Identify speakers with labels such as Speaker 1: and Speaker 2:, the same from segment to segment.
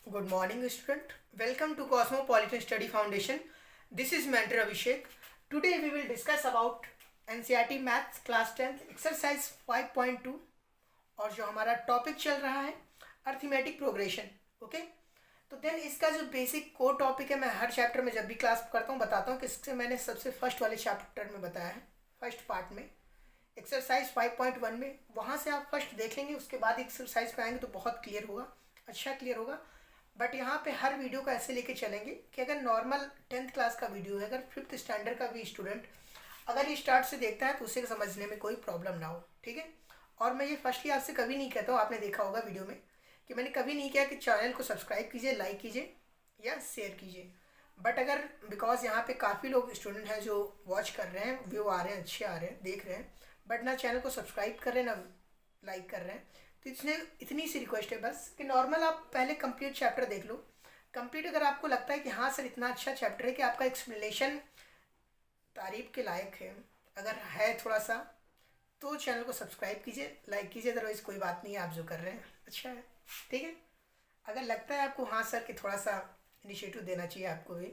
Speaker 1: Good morning, student. Welcome to Cosmopolitan Study Foundation. This is Mentor Abhishek. Today we will discuss about NCERT Maths Class 10th Exercise 5.2 और जो हमारा topic चल रहा है arithmetic progression. Okay, तो then इसका जो बेसिक कोर टॉपिक है, मैं हर चैप्टर में जब भी क्लास करता हूँ बताता हूँ कि इससे मैंने सबसे फर्स्ट वाले चैप्टर में बताया है, फर्स्ट पार्ट में एक्सरसाइज 5.1 में. वहाँ से आप फर्स्ट देख लेंगे, उसके बाद एक्सरसाइज पे आएंगे तो बहुत क्लियर होगा, अच्छा क्लियर होगा. बट यहाँ पे हर वीडियो को ऐसे लेके चलेंगे कि अगर नॉर्मल 10th क्लास का वीडियो है, अगर 5th स्टैंडर्ड का भी स्टूडेंट अगर ये स्टार्ट से देखता है तो उसे समझने में कोई प्रॉब्लम ना हो. ठीक है. और मैं ये फर्स्टली आपसे कभी नहीं कहता हूँ, आपने देखा होगा वीडियो में कि मैंने कभी नहीं किया कि चैनल को सब्सक्राइब कीजिए, लाइक कीजिए या शेयर कीजिए. बट अगर बिकॉज यहाँ पे काफ़ी लोग स्टूडेंट हैं जो वॉच कर रहे हैं, व्यू आ रहे हैं, अच्छे आ रहे हैं, देख रहे हैं, बट ना चैनल को सब्सक्राइब कर रहे हैं ना लाइक कर रहे हैं. तो इसलिए इतनी सी रिक्वेस्ट है बस कि नॉर्मल आप पहले कंप्लीट चैप्टर देख लो. कंप्लीट अगर आपको लगता है कि हाँ सर इतना अच्छा चैप्टर है कि आपका एक्सप्लेनेशन तारीफ के लायक है, अगर है थोड़ा सा, तो चैनल को सब्सक्राइब कीजिए, लाइक कीजिए. अदरवाइज़ कोई बात नहीं है, आप जो कर रहे हैं अच्छा है. ठीक है. अगर लगता है आपको हाँ सर कि थोड़ा सा इनिशिएटिव देना चाहिए आपको भी,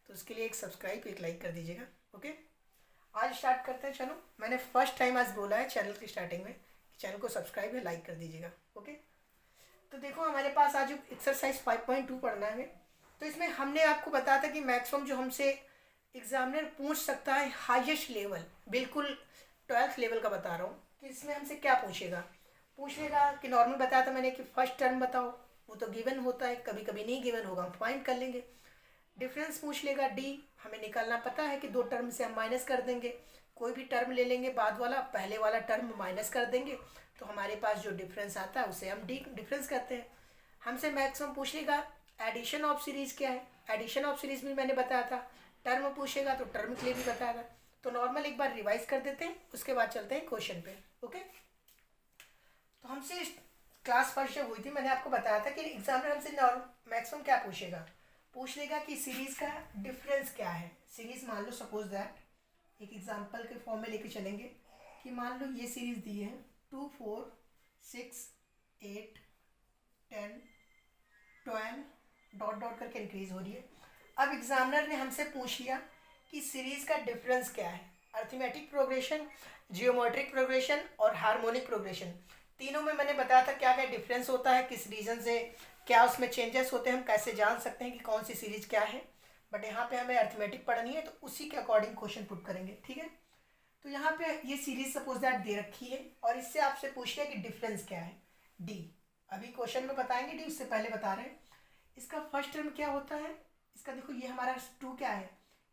Speaker 1: तो उसके लिए एक सब्सक्राइब एक लाइक कर दीजिएगा. ओके, आज स्टार्ट करते हैं. चलो, मैंने फर्स्ट टाइम आज बोला है चैनल की स्टार्टिंग में, चैनल को सब्सक्राइब या लाइक कर दीजिएगा. ओके, तो देखो हमारे पास आज एक्सरसाइज 5.2 पढ़ना है. तो इसमें हमने आपको बताया था कि मैक्सिमम जो हमसे एग्जामिनर पूछ सकता है हाईएस्ट लेवल, बिल्कुल 12th लेवल का बता रहा हूँ कि इसमें हमसे क्या पूछेगा. पूछेगा कि नॉर्मल बताया था मैंने कि फर्स्ट टर्म बताओ, वो तो गिवन होता है, कभी कभी नहीं गिवन होगा, हम फाइंड कर लेंगे. डिफरेंस पूछ लेगा डी, हमें निकालना पता है कि दो टर्म से हम माइनस कर देंगे, कोई भी टर्म ले लेंगे बाद वाला, पहले वाला टर्म माइनस कर देंगे, तो हमारे पास जो डिफरेंस आता है उसे हम डी डिफरेंस कहते हैं. हमसे मैक्सिमम पूछ लेगा एडिशन ऑफ सीरीज़ क्या है. एडिशन ऑफ सीरीज़ भी मैंने बताया था. टर्म पूछेगा तो टर्म के लिए भी बताया था. तो नॉर्मल एक बार रिवाइज कर देते हैं, उसके बाद चलते हैं क्वेश्चन पे. ओके, तो हमसे क्लास फर्स्ट जब हुई थी मैंने आपको बताया था कि एग्जामिनर हमसे मैक्सिमम क्या पूछेगा, पूछ लेगा कि सीरीज़ का डिफरेंस क्या है. सीरीज़ मान लो सपोज दैट एक एग्जांपल के फॉर्म में लेके चलेंगे कि मान लो ये सीरीज़ दी है 2 4 6 8 10 12 डॉट डॉट करके इंक्रीज हो रही है. अब एग्जामिनर ने हमसे पूछ लिया कि सीरीज़ का डिफरेंस क्या है. अर्थमेटिक प्रोग्रेशन, जियोमेट्रिक प्रोग्रेशन और हार्मोनिक प्रोग्रेशन, तीनों में मैंने बताया था क्या क्या डिफरेंस होता है, किस रीज़न से क्या उसमें चेंजेस होते हैं, हम कैसे जान सकते हैं कि कौन सी सीरीज क्या है. बट यहाँ पे हमें अर्थमेटिक पढ़नी है तो उसी के अकॉर्डिंग क्वेश्चन पुट करेंगे. ठीक है. तो यहाँ पे ये सीरीज सपोज दैट दे रखी है और इससे आपसे पूछ लिया कि डिफरेंस क्या है डी. अभी क्वेश्चन में बताएंगे डी, उससे पहले बता रहे हैं इसका फर्स्ट टर्म क्या होता है. इसका देखो ये हमारा 2 क्या है,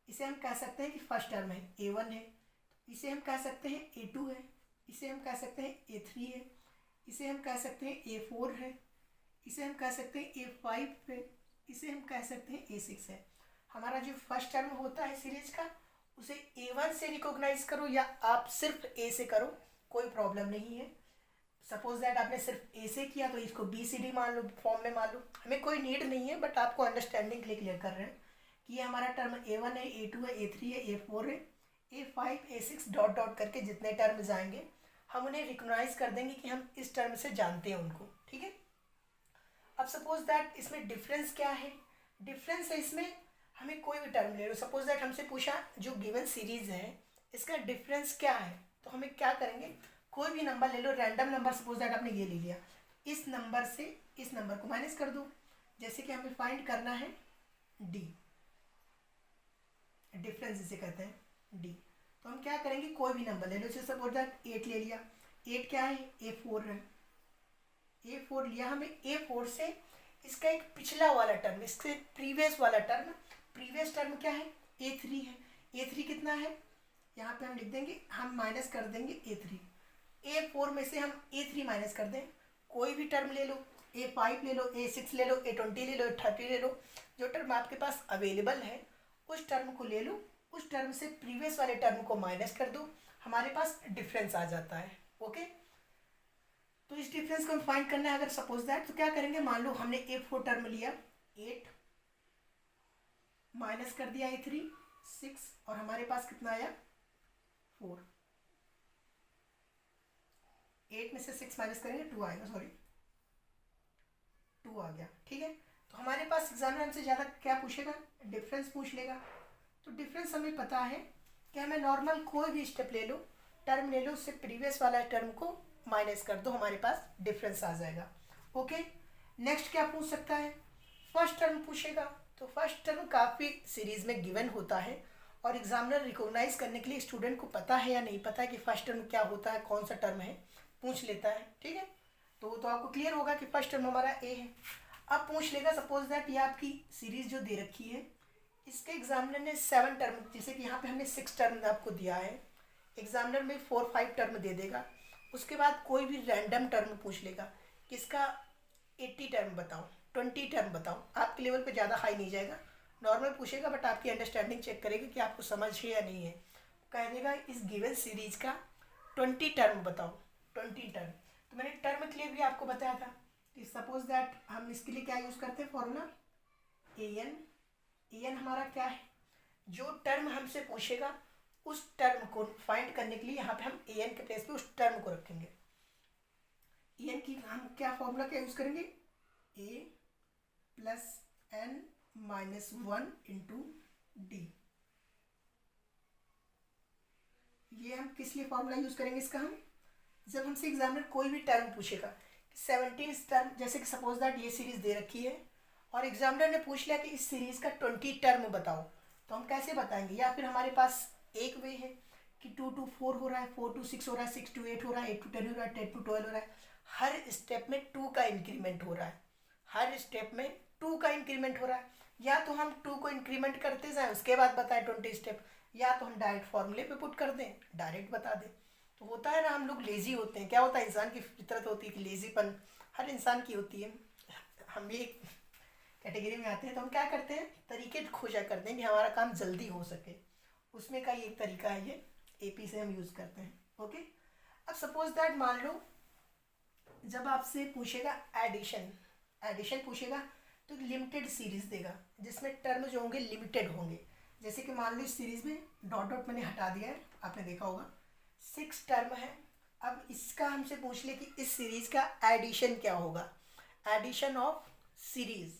Speaker 1: इसे हम कह सकते हैं कि फर्स्ट टर्म है A1 है, इसे हम कह सकते हैं A2 है, इसे हम कह सकते हैं A3 है, इसे हम कह सकते हैं A4 है, इसे हम कह सकते हैं A5 है, इसे हम कह सकते हैं A6 है. हमारा जो फर्स्ट टर्म होता है सीरीज का उसे A1 से रिकॉग्नाइज करो या आप सिर्फ A से करो, कोई प्रॉब्लम नहीं है. सपोज दैट आपने सिर्फ A से किया तो इसको BCD मान लो, फॉर्म में मान लो, हमें कोई नीड नहीं है, बट आपको अंडरस्टैंडिंग के लिए क्लियर कर रहे हैं कि ये हमारा टर्म A1 है, A2 है, A3 है, A4 है, A5 A6 डॉट डॉट करके जितने टर्म्स आएंगे हम उन्हें रिकॉग्नाइज कर देंगे कि हम इस टर्म से जानते हैं उनको. ठीक है. अब सपोज दैट इसमें डिफरेंस क्या है. डिफरेंस है इसमें हमें कोई भी टर्म ले लो. सपोज दैट हमसे पूछा जो गिवन सीरीज है इसका डिफरेंस क्या है, तो हमें क्या करेंगे, कोई भी नंबर ले लो, रैंडम नंबर. सपोज दैट आपने ये ले लिया, इस नंबर से इस नंबर को माइनस कर दो. जैसे कि हमें फाइंड करना है डी, डिफरेंस इसे कहते हैं डी. तो हम क्या करेंगे, कोई भी नंबर ले लो. जैसे सपोज दैट 8 ले लिया. 8 क्या है, A4 है. A4 लिया, हमें A4 से इसका एक पिछला वाला टर्म, इससे प्रीवियस वाला टर्म, प्रीवियस टर्म क्या है, A3 है. A3 कितना है, यहाँ पे हम लिख देंगे, हम माइनस कर देंगे A3. A4 में से हम A3 माइनस कर दें, कोई भी टर्म ले लो, A5 ले लो, A6 ले लो, A20 ले लो, A30 ले लो, जो टर्म आपके पास अवेलेबल है उस टर्म को ले लो, उस टर्म से प्रीवियस वाले टर्म को माइनस कर दो, हमारे पास डिफरेंस आ जाता है. ओके. तो इस डिफरेंस को हम फाइंड करना है अगर सपोज दैट, तो क्या करेंगे, मान लो हमने A4 टर्म लिया 8 माइनस कर दिया A3 6 और हमारे पास कितना आया 4. 8 में से 6 माइनस करेंगे 2 आएगा, सॉरी 2 आ गया. ठीक है. तो हमारे पास एग्जामिनर हमसे ज़्यादा क्या पूछेगा, डिफरेंस पूछ लेगा। तो डिफरेंस हमें पता है कि हमें नॉर्मल कोई भी स्टेप ले लो, टर्म ले लो, उससे प्रीवियस वाला टर्म को माइनस कर दो, हमारे पास डिफरेंस आ जाएगा। ओके, नेक्स्ट क्या पूछ सकता है, फर्स्ट टर्म पूछेगा। तो फर्स्ट टर्म काफ़ी सीरीज में गिवन होता है और एग्जामिनर रिकॉग्नाइज करने के लिए स्टूडेंट को पता है या नहीं पता है कि फर्स्ट टर्म क्या होता है, कौन सा टर्म है, पूछ लेता है। ठीक है, तो आपको क्लियर होगा कि फर्स्ट टर्म हमारा ए है। अब पूछ लेगा, सपोज दैट ये आपकी सीरीज जो दे रखी है, इसके एग्जामिनर ने 7 टर्म, जैसे कि यहाँ पे हमने 6 टर्म आपको दिया है, एग्जामिनर में 4-5 टर्म दे देगा। उसके बाद कोई भी रैंडम टर्म पूछ लेगा कि इसका 80 टर्म बताओ, 20 टर्म बताओ। आपके लेवल पे ज़्यादा हाई नहीं जाएगा, नॉर्मल पूछेगा, बट आपकी अंडरस्टैंडिंग चेक करेगा कि आपको समझ है या नहीं है। कह देगा इस गिवन सीरीज का 20 टर्म बताओ, 20 टर्म। तो मैंने टर्म के लिए भी आपको बताया था कि सपोज दैट हम इसके लिए क्या यूज़ करते हैं, फॉर्मूला ए एन हमारा क्या है, जो टर्म हमसे पूछेगा उस टर्म को फाइंड करने के लिए यहाँ पे हम ए एन के प्लेस पे उस टर्म को रखेंगे। ए एन की हम क्या फॉर्मूला क्या यूज़ करेंगे, A plus N minus 1 into D. ये हम किस लिए फॉर्मूला यूज़ करेंगे इसका, हम जब हमसे एग्जामिनर कोई भी टर्म पूछेगा, 17 टर्म, जैसे कि सपोज दैट ये सीरीज दे रखी है और एग्जामिनर ने पूछ लिया कि इस सीरीज का 20 टर्म बताओ, तो हम कैसे बताएंगे। या फिर हमारे पास एक वे है कि 2 to 4 हो रहा है, 4 to 6 हो रहा है, 6 to 8 हो रहा है, 8 to 10 हो रहा है, 10 to 12 हो रहा है। हर स्टेप में 2 का इंक्रीमेंट हो रहा है, हर स्टेप में 2 का इंक्रीमेंट हो रहा है। या तो हम 2 को इंक्रीमेंट करते जाएं, उसके बाद बताएं 20 स्टेप, या तो हम डायरेक्ट फॉर्मूले पे पुट कर दें, डायरेक्ट बता दें। तो होता है ना, हम लोग लेजी होते हैं, क्या होता है, इंसान की फितरत होती है कि लेजीपन हर इंसान की होती है, हम भी एक कैटेगरी में आते हैं। तो हम क्या करते हैं, तरीके खोजा करते हैं कि हमारा काम जल्दी हो सके, उसमें का एक तरीका है ये एपी से हम यूज़ करते हैं। ओके, अब सपोज दैट मान लो जब आपसे पूछेगा एडिशन पूछेगा तो लिमिटेड सीरीज देगा जिसमें टर्म जो होंगे लिमिटेड होंगे। जैसे कि मान लो इस सीरीज में डॉट डॉट मैंने हटा दिया है, आपने देखा होगा 6 टर्म है। अब इसका हमसे पूछ ले कि इस सीरीज का एडिशन क्या होगा, एडिशन ऑफ सीरीज।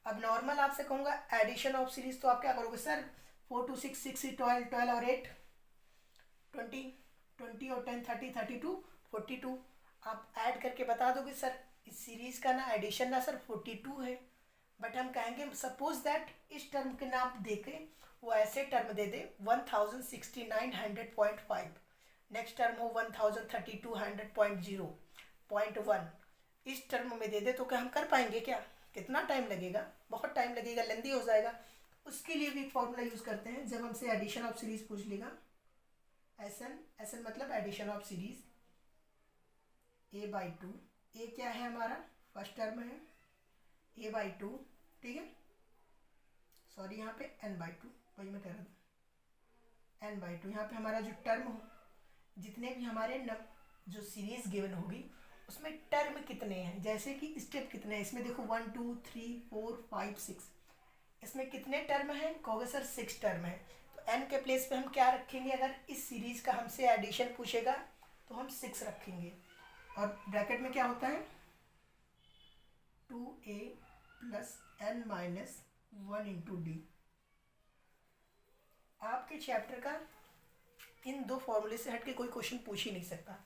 Speaker 1: अब नॉर्मल आपसे कहूँगा एडिशन ऑफ सीरीज, तो आप क्या करोगे सर, 4 to 6, 6 से 12, 12 और 8 20, 20 और 10 30, 32 42, आप ऐड करके बता दोगे सर इस सीरीज का ना एडिशन ना सर 42 है। बट हम कहेंगे सपोज दैट इस टर्म के नाम दे के वो ऐसे टर्म दे दे 1069 नेक्स्ट टर्म हो 1032 इस टर्म में दे दे, तो क्या हम कर पाएंगे क्या, कितना टाइम लगेगा, बहुत टाइम लगेगा, लेंदी हो जाएगा। उसके लिए भी फॉर्मूला यूज़ करते हैं जब हमसे एडिशन ऑफ सीरीज पूछ लेगा, एस एन मतलब एडिशन ऑफ सीरीज, a/2, ए क्या है हमारा फर्स्ट टर्म है a/2, ठीक है, सॉरी यहाँ पे n/2, वही मैं कह रहा था n/2। यहाँ पे हमारा जो टर्म हो, जितने भी हमारे जो सीरीज गिवन होगी उसमें टर्म कितने हैं, जैसे कि स्टेप कितने हैं, इसमें देखो 1 2 3 4 5 6, इसमें कितने टर्म हैं, कहोगे सर 6 टर्म है। तो n के प्लेस पे हम क्या रखेंगे, अगर इस सीरीज का हमसे एडिशन पूछेगा तो हम 6 रखेंगे, और ब्रैकेट में क्या होता है 2a plus n minus 1 into D. आपके चैप्टर का इन दो फॉर्मूले से हट के कोई क्वेश्चन पूछ ही नहीं सकता।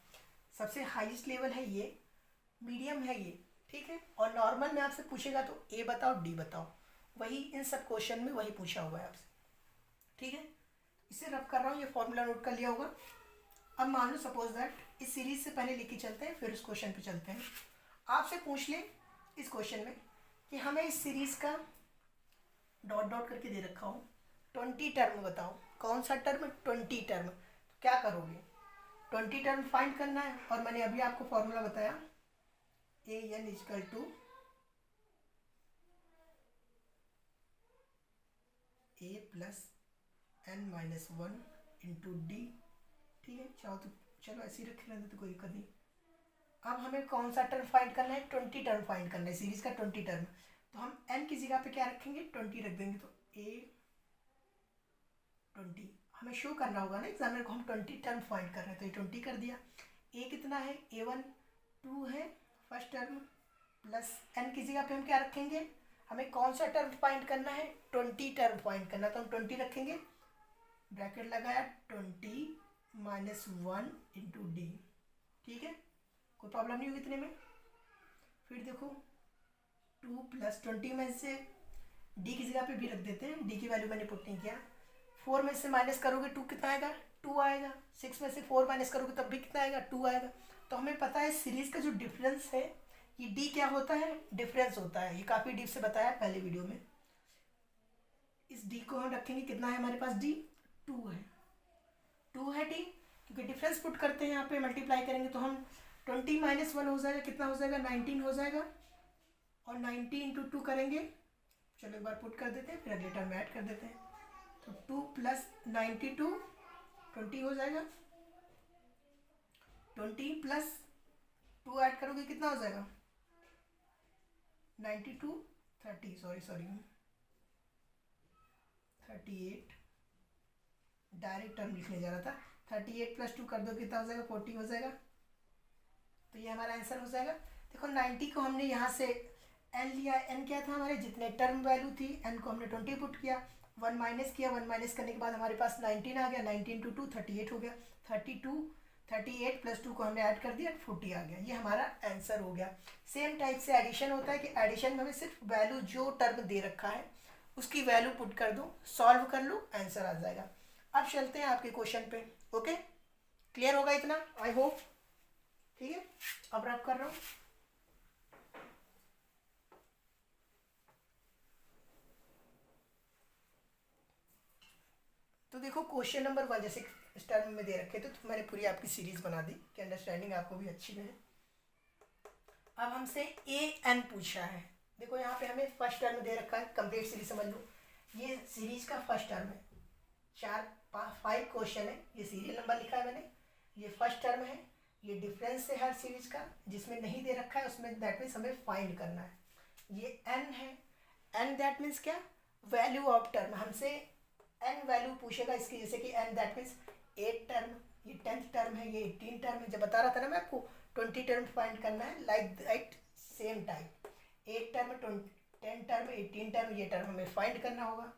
Speaker 1: सबसे हाईएस्ट लेवल है ये, मीडियम है ये, ठीक है, और नॉर्मल में आपसे पूछेगा तो ए बताओ डी बताओ, वही इन सब क्वेश्चन में वही पूछा हुआ है आपसे, ठीक है। इसे रब कर रहा हूँ, ये फॉर्मूला नोट कर लिया होगा। अब मान लो सपोज दैट इस सीरीज से पहले लेके चलते हैं, फिर उस क्वेश्चन पे चलते हैं। आपसे पूछ ले इस क्वेश्चन में कि हमें इस सीरीज का डॉट डॉट करके दे रखा हो 20 टर्म बताओ, कौन सा टर्म, 20 टर्म। तो क्या करोगे, 20 टर्म फाइंड करना है, और मैंने अभी आपको फॉर्मूला बताया an is equal to a plus n minus 1 into D, ठीक है। चाहो तो चलो ऐसे ही रखे रहते तो कोई दिक्कत नहीं। अब हमें कौन सा टर्म फाइंड करना है, 20 टर्म फाइंड करना है, सीरीज का 20 टर्म। तो हम n की जगह पे क्या रखेंगे, 20 रख देंगे, तो a 20 हमें शो करना होगा ना एग्जामिनर को, हम 20 टर्म फाइंड कर रहे हैं, तो ये 20 कर दिया। a कितना है, a1 2 है फर्स्ट टर्म, प्लस n की जगह पे हम क्या रखेंगे हमें कौन सा टर्म फाइंड करना है, 20 टर्म फाइंड करना, तो हम 20 रखेंगे, ब्रैकेट लगाया 20 माइनस 1 इंटू डी, ठीक है, कोई प्रॉब्लम नहीं होगी इतने में। फिर देखो 2 प्लस 20 में से डी की जगह पे भी रख देते हैं, डी की वैल्यू मैंने पुट नहीं किया। 4 में से माइनस करोगे 2 कितना आएगा, 2 आएगा। 6 में से 4 माइनस करोगे तब भी कितना आएगा, 2 आएगा। तो हमें पता है सीरीज का जो डिफरेंस है ये डी क्या होता है, डिफरेंस होता है। ये काफ़ी डीप से बताया पहले वीडियो में। इस डी को हम रखेंगे, कितना है हमारे पास डी, 2 है, 2 है डी, क्योंकि डिफरेंस पुट करते हैं यहाँ पे, मल्टीप्लाई करेंगे तो हम 20 माइनस 1 हो जाएगा, कितना हो जाएगा, 19 हो जाएगा। और 90 इंटू 2 करेंगे, चलो एक बार पुट कर देते हैं, फिर अगले टर्म में ऐड कर देते हैं। तो 2 प्लस 92 20 हो जाएगा, 20 प्लस 2 ऐड करोगे कितना हो जाएगा, 92 30 सॉरी 38, डायरेक्ट टर्म लिखने जा रहा था। 38 प्लस 2 कर दो कितना हो जाएगा, 40 हो जाएगा। तो ये हमारा आंसर हो जाएगा। देखो 90 को हमने यहाँ से n लिया, n क्या था हमारे जितने टर्म वैल्यू थी, n को हमने 20 पुट किया, 1 माइनस किया, 1 माइनस करने के बाद हमारे पास 19 आ गया, 19 टू 2 38 हो गया, 38 प्लस 2 को हमने ऐड कर दिया, 40 आ गया। ये हमारा आंसर हो गया। सेम टाइप से एडिशन होता है कि एडिशन में हमें सिर्फ वैल्यू जो टर्म दे रखा है उसकी वैल्यू पुट कर दो, सॉल्व कर लो, आंसर आ जाएगा। अब चलते हैं आपके क्वेश्चन पे। ओके, क्लियर होगा इतना, आई होप, ठीक है। अब रब कर रहा हूँ। तो देखो क्वेश्चन नंबर 1 जैसे इस टर्म में दे रखे थे, तो मैंने पूरी आपकी सीरीज बना दी कि अंडरस्टैंडिंग आपको भी अच्छी रहे। अब हमसे ए एन पूछा है। देखो यहाँ पे हमें फर्स्ट टर्म दे रखा है, कंप्लीट सीरीज समझ लो, ये सीरीज का फर्स्ट टर्म है। 5 क्वेश्चन है, ये सीरियल नंबर लिखा है मैंने, ये फर्स्ट टर्म है, ये डिफरेंस है हर सीरीज का, जिसमें नहीं दे रखा है उसमें दैट मीन्स हमें फाइंड करना है। ये एन है, एन दैट मीन्स क्या, वैल्यू ऑफ टर्म, हमसे एन वैल्यू पूछेगा इसकी, जैसे कि एन दैट मीन्स 8 टर्म, ये 10th टर्म है, ये 18 टर्म है। जब बता रहा था ना मैं आपको 20 टर्म फाइंड करना है, like that same type 8 term, 10 term, 18 term, ये टर्म हमें फाइंड करना होगा।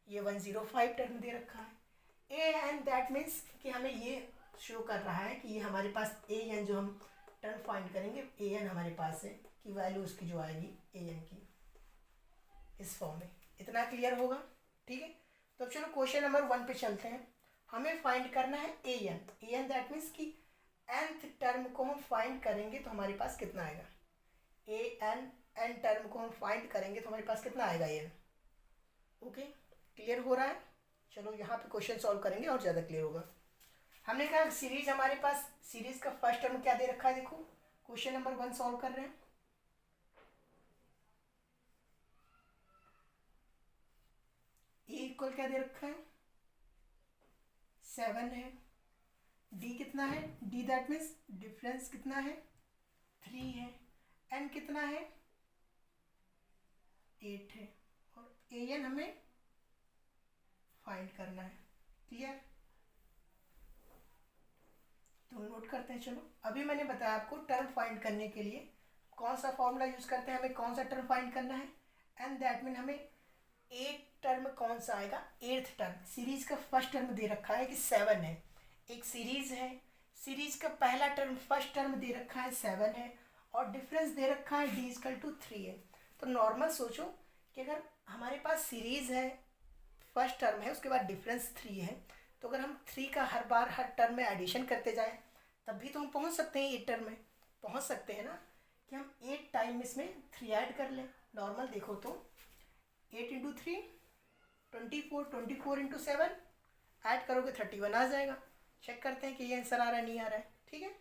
Speaker 1: ये 105 टर्म दे रखा है। ए एन दैट मीन्स कि हमें ये शो कर रहा है कि ये हमारे पास ए एन जो हम टर्म फाइंड करेंगे, ए एन हमारे पास है कि वैल्यू उसकी जो आएगी ए एन की इस फॉर्म में। इतना क्लियर होगा, ठीक है। तो अब चलो क्वेश्चन नंबर 1 पे चलते हैं। हमें फाइंड करना है ए एन दैट मीन्स कि nth टर्म को हम फाइंड करेंगे तो हमारे पास कितना आएगा, ए एन टर्म को हम फाइंड करेंगे तो हमारे पास कितना आएगा एन। ओके, क्लियर हो रहा है। चलो यहाँ पे क्वेश्चन सॉल्व करेंगे और ज़्यादा क्लियर होगा। हमने कहा सीरीज हमारे पास, सीरीज का फर्स्ट टर्म क्या दे रखा है, देखो क्वेश्चन नंबर 1 सॉल्व कर रहे हैं। ए इक्वल क्या दे रखा है, 7 है। डी कितना है, डी दैट मीन्स डिफरेंस कितना है, 3 है। एन कितना है, 8 है। और ए एन हमें फाइंड करना है। क्लियर, तो नोट करते हैं। चलो अभी मैंने बताया आपको टर्म फाइंड करने के लिए कौन सा फॉर्मूला यूज करते हैं, हमें कौन सा टर्म फाइंड करना है, एंड दैट मीन हमें 8 टर्म कौन सा आएगा, 8th टर्म। सीरीज का फर्स्ट टर्म दे रखा है कि 7 है, एक सीरीज है, सीरीज का पहला टर्म फर्स्ट टर्म दे रखा है 7 है, और डिफरेंस दे रखा है डी इक्वल टू 3 है। तो नॉर्मल सोचो कि अगर हमारे पास सीरीज है, फर्स्ट टर्म है, उसके बाद डिफरेंस 3 है, तो अगर हम 3 का हर बार हर टर्म में एडिशन करते जाएं तब भी तो हम पहुंच सकते हैं 8 टर्म में, पहुंच सकते हैं ना, कि हम 8 टाइम इसमें 3 ऐड कर लें। नॉर्मल देखो तो 8 इंटू 3 24, 24 इंटू 7 ऐड करोगे 31 आ जाएगा। चेक करते हैं कि ये आंसर आ रहा है नहीं आ रहा है, ठीक है।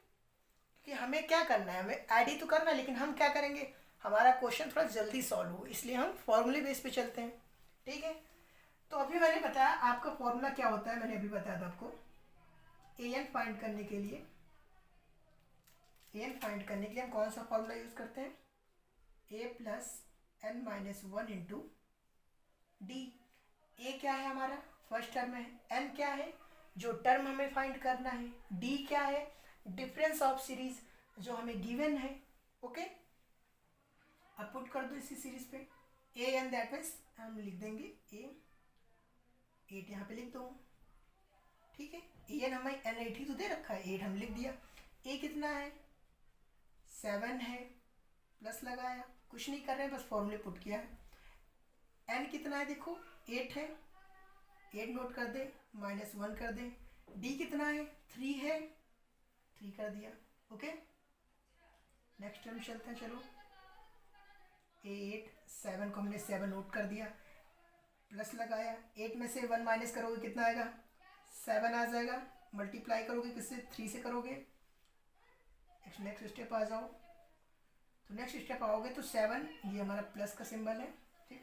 Speaker 1: कि हमें क्या करना है, हमें ऐड ही तो करना है, लेकिन हम क्या करेंगे, हमारा क्वेश्चन थोड़ा जल्दी सॉल्व हो, इसलिए हम फॉर्मूले बेस पे चलते हैं, ठीक है। तो अभी मैंने बताया आपका फॉर्मूला क्या होता है, मैंने अभी बताया था आपको। ए एन फाइंड करने के लिए, ए एन फाइंड करने के लिए हम कौन सा फॉर्मूला यूज़ करते हैं, A plus N minus 1 into D. A क्या है हमारा, फर्स्ट टर्म है, एन क्या है जो टर्म हमें फाइंड करना है, डी क्या है डिफरेंस ऑफ सीरीज जो हमें गिवन है। ओके, अब पुट कर दो इसी सीरीज पे, ए एन, दैट मीन्स हम लिख देंगे ए 8 यहाँ पे लिख दो, ठीक है। ए एन हमें एन 8 ही तो दे रखा है, 8 हम लिख दिया। ए कितना है 7 है, प्लस लगाया, कुछ नहीं कर रहे हैं, बस फॉर्मूले पुट किया है। एन कितना है देखो 8 है, 8 नोट कर दे, -1 कर दे। डी कितना है 3 है, 3 कर दिया, ओके। नेक्स्ट टर्म चलते हैं, चलो। 8 7 को हमने 7 नोट कर दिया, प्लस लगाया, 8 में से 1 माइनस करोगे कितना आएगा 7 आ जाएगा। मल्टीप्लाई करोगे किससे 3 से करोगे। नेक्स्ट स्टेप आ जाओ, तो नेक्स्ट स्टेप आओगे तो 7, ये हमारा प्लस का सिंबल है, ठीक है,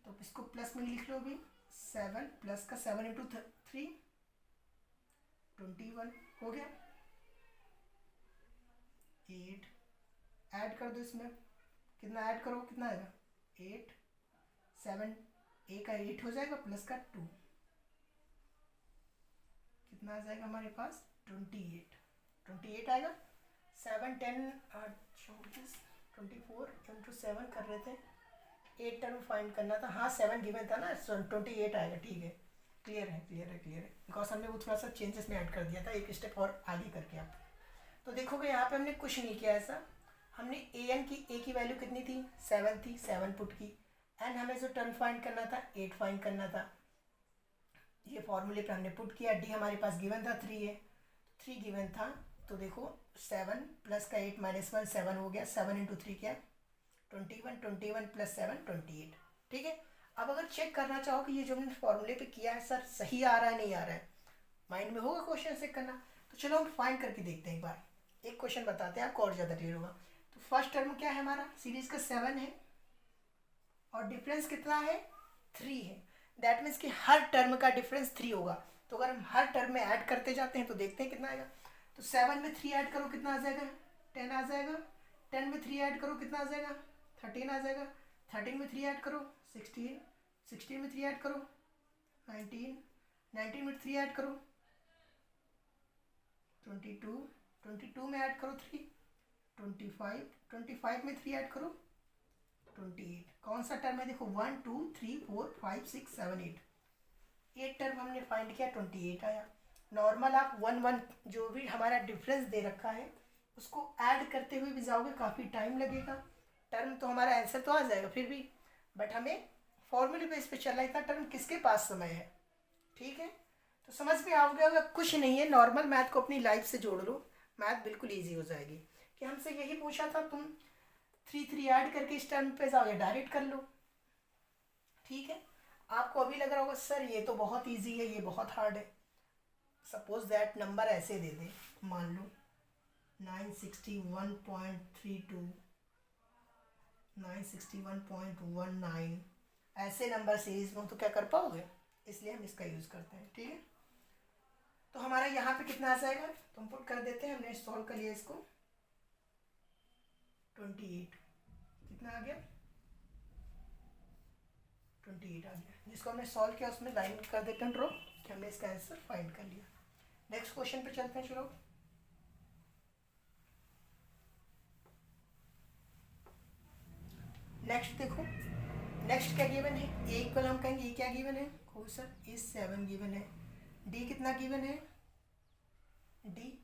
Speaker 1: तो इसको प्लस में लिख लो अभी। 7 प्लस का 7 इंटू 3 21 हो गया। 8 ऐड कर दो, इसमें कितना ऐड करो कितना आएगा 8 7, ए का 8 हो जाएगा, प्लस का 2 कितना आ जाएगा हमारे पास 28 आएगा। 7 10 24 इंटू 7 कर रहे थे, 8 टर्म फाइंड करना था, हाँ 7 गिवन था ना, 28 आएगा, ठीक है। क्लियर है बिकॉज हमने वो थोड़ा सा चेंजेस में ऐड कर दिया था, एक स्टेप और आगे करके। आप तो देखोगे यहाँ पे हमने कुछ नहीं किया ऐसा, हमने ए की वैल्यू कितनी थी 7 थी, 7 पुट की। एन हमें जो टर्म फाइंड करना था 8 फाइंड करना था, ये फॉर्मूले पे हमने पुट किया। डी हमारे पास गिवन था 3 है, 3 गिवन था, तो देखो 7 प्लस का 8 -1 7 हो गया, 7 इंटू 3 क्या 21 प्लस 7 28, ठीक है। अब अगर चेक करना चाहो कि ये जो हमने फॉर्मूले पे किया है सर सही आ रहा है नहीं आ रहा है, माइंड में होगा क्वेश्चन चेक करना, तो चलो हम फाइंड करके देखते हैं एक बार। एक क्वेश्चन बताते हैं आपको और ज़्यादा क्लियर होगा। तो फर्स्ट टर्म क्या है हमारा सीरीज का 7 है और डिफरेंस कितना है 3 है, दैट मीन्स कि हर टर्म का डिफरेंस 3 होगा। तो अगर हम हर टर्म में ऐड करते जाते हैं तो देखते हैं कितना आएगा। तो 7 में 3 ऐड करो कितना आ जाएगा 10 आ जाएगा, 10 में 3 ऐड करो कितना आ जाएगा 13 आ जाएगा, 13 में 3 ऐड करो 16, 16 में 3 ऐड करो 19, 19 में 3 ऐड करो 22, 22 में ऐड करो 3 25, 25 में 3 ऐड करो 28। कौन सा टर्म है देखो 1 2 3 4 5 6 7 8, 8 टर्म हमने फाइंड किया 28 आया। नॉर्मल आप 1 1 जो भी हमारा डिफरेंस दे रखा है उसको ऐड करते हुए भी जाओगे काफ़ी टाइम लगेगा, टर्म तो हमारा आंसर तो आ जाएगा फिर भी, बट हमें फॉर्मूले बेस पे चल रहा था टर्म किसके पास समय है, ठीक है। तो समझ में आओगे, अगर कुछ नहीं है नॉर्मल मैथ को अपनी लाइफ से जोड़ लो, मैथ बिल्कुल ईजी हो जाएगी। कि हमसे यही पूछा था तुम 3 ऐड करके इस टर्म पे जाओ या डायरेक्ट कर लो, ठीक है। आपको अभी लग रहा होगा सर ये तो बहुत इजी है ये बहुत हार्ड है। सपोज दैट नंबर ऐसे दे दे, मान लो 961.32, 961.19, ऐसे नंबर सीरीज में तो क्या कर पाओगे, इसलिए हम इसका यूज़ करते हैं, ठीक है। तो हमारा यहाँ पे कितना आ जाएगा तो हम पुट कर देते हैं, हमने सॉल्व कर लिया इसको 28, कितना आ गया 28 आ गया, जिसको हमने सॉल्व किया उसमें लाइन कर देते हैं ड्रॉ कि हमने इसका आंसर फाइंड कर लिया। नेक्स्ट क्वेश्चन पे चलते हैं, चलो। नेक्स्ट देखो, नेक्स्ट क्या गिवन है, ए इक्वल हम कहेंगे, ए क्या गिवन है कोई सर ए 7 गिवन है, डी कितना गिवन है डी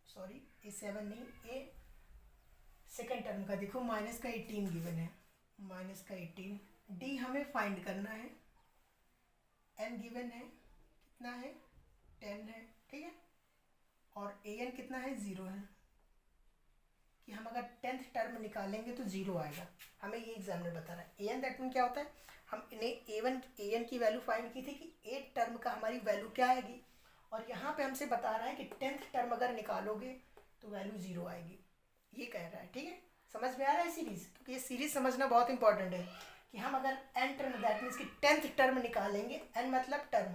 Speaker 1: सॉरी ए 7 नहीं, ए सेकेंड टर्म का देखो माइनस का 18 गिवन है, माइनस का 18, डी हमें फाइंड करना है, एन गिवन है कितना है 10 है, ठीक है, और ए एन कितना है 0 है, कि हम अगर 10th टर्म निकालेंगे तो 0 आएगा, हमें ये एग्जाम में बता रहा है। ए एन दैट मीन क्या होता है, हम इन्हें ए एन की वैल्यू फाइंड की थी कि 8 टर्म का हमारी वैल्यू क्या आएगी, और यहाँ पे हमसे बता रहा है कि 10th टर्म अगर निकालोगे तो वैल्यू 0 आएगी, ये कह रहा है, ठीक है। समझ में आ रहा है सीरीज, क्योंकि ये सीरीज समझना बहुत इंपॉर्टेंट है कि हम अगर एन टर्म दैट मीन्स कि 10th टर्म निकालेंगे, एन मतलब टर्म,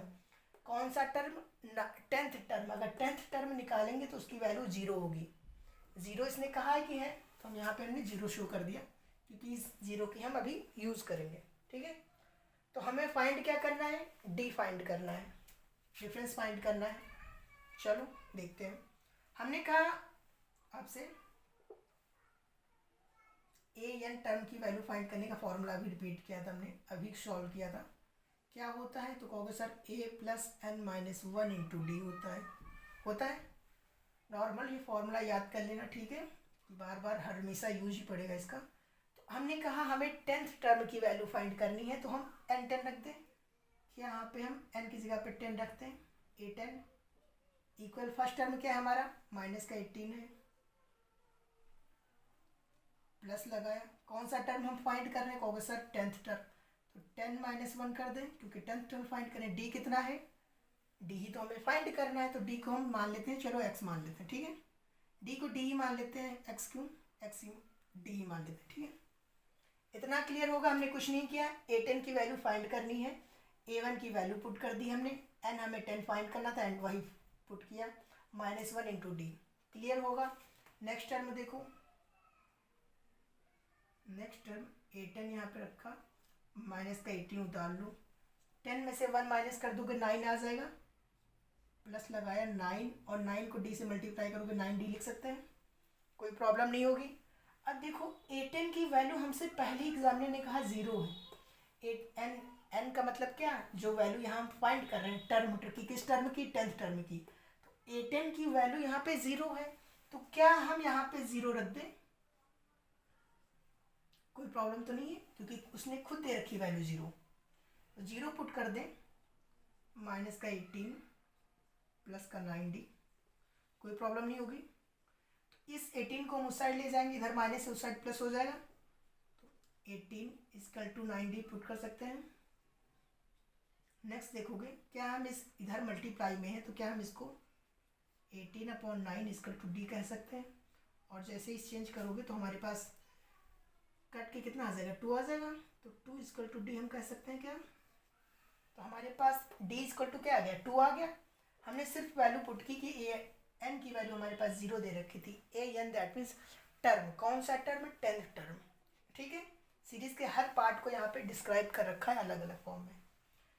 Speaker 1: कौन सा टर्म 10th टर्म, अगर 10th टर्म निकालेंगे तो उसकी वैल्यू 0 होगी, 0 इसने कहा है कि है, तो हम यहाँ पे हमने 0 शो कर दिया क्योंकि इस 0 की हम अभी यूज़ करेंगे, ठीक है। तो हमें फाइंड क्या करना है, डी फाइंड करना है, डिफरेंस फाइंड करना है। चलो देखते हैं, हमने कहा आपसे ए एन टर्म की वैल्यू फाइंड करने का फॉर्मूला अभी रिपीट किया था हमने, अभी सॉल्व किया था। क्या होता है तो कहोगे sir A plus N minus one into D होता है। नॉर्मल ये फॉर्मूला याद कर लेना, ठीक है, बार बार हमेशा यूज ही पड़ेगा इसका। तो हमने कहा हमें 10th टर्म की वैल्यू फाइंड करनी है, तो हम एन 10 रख दें। यहाँ पे हम एन की जगह पे 10 रखते हैं, ए 10 इक्वल फर्स्ट टर्म क्या है हमारा माइनस का 18 है, प्लस लगाया। कौन सा टर्म हम फाइंड कर रहे हैं कहोगे सर 10th टर्म, तो 10 माइनस 1 कर दें, क्योंकि 10th टर्म फाइंड करें। डी कितना है, डी ही तो हमें फाइंड करना है, तो डी को हम मान लेते हैं, चलो एक्स मान लेते हैं, ठीक है। डी को डी ही मान लेते हैं, एक्स क्यों, एक्स डी ही मान लेते हैं, ठीक है। इतना क्लियर होगा, हमने कुछ नहीं किया। ए 10 की वैल्यू फाइंड करनी है, ए 1 की वैल्यू पुट कर दी हमने, एन हमें 10 फाइंड करना था, एंड वही पुट किया, माइनस 1 इंटू डी। क्लियर होगा। नेक्स्ट टर्म देखो, नेक्स्ट टर्म ए 10 यहाँ पे रखा, माइनस का 18 उतार लो, 10 में से 1 माइनस कर दोगे 9 आ जाएगा, प्लस लगाया 9, और 9 को डी से मल्टीप्लाई करोगे 9d लिख सकते हैं, कोई प्रॉब्लम नहीं होगी। अब देखो ए 10 की वैल्यू हमसे पहले एग्जामिनर ने कहा 0 है। एन एन का मतलब क्या, जो वैल्यू यहाँ हम फाइंड कर रहे हैं टर्म की, किस टर्म की, 10th टर्म की। तो ए 10 की वैल्यू यहाँ पे 0 है, तो क्या हम यहाँ पे 0 रख दें, कोई प्रॉब्लम तो नहीं है, क्योंकि उसने खुद दे रखी वैल्यू 0, तो 0 पुट कर दें, माइनस का 18 प्लस का 9d, कोई प्रॉब्लम नहीं होगी। तो इस 18 को हम उस साइड ले जाएंगे, इधर माइनस से उस साइड प्लस हो जाएगा, तो 18 इक्वल टू 9d पुट कर सकते हैं। नेक्स्ट देखोगे, क्या हम इस इधर मल्टीप्लाई में है, तो क्या हम इसको 18/9 इक्वल टू डी कह सकते हैं, और जैसे ही चेंज करोगे तो हमारे पास कट के कितना आ जाएगा, 2 आ जाएगा, तो 2 इक्वल टू डी हम कह सकते हैं क्या। तो हमारे पास डी इक्वल टू क्या आ गया, 2 आ गया। हमने सिर्फ वैल्यू पुट की कि ए एन की वैल्यू हमारे पास 0 दे रखी थी, A N that means term, कौन सा टर्म, 10th टर्म, ठीक है। सीरीज के हर पार्ट को यहाँ पे डिस्क्राइब कर रखा है अलग अलग फॉर्म में,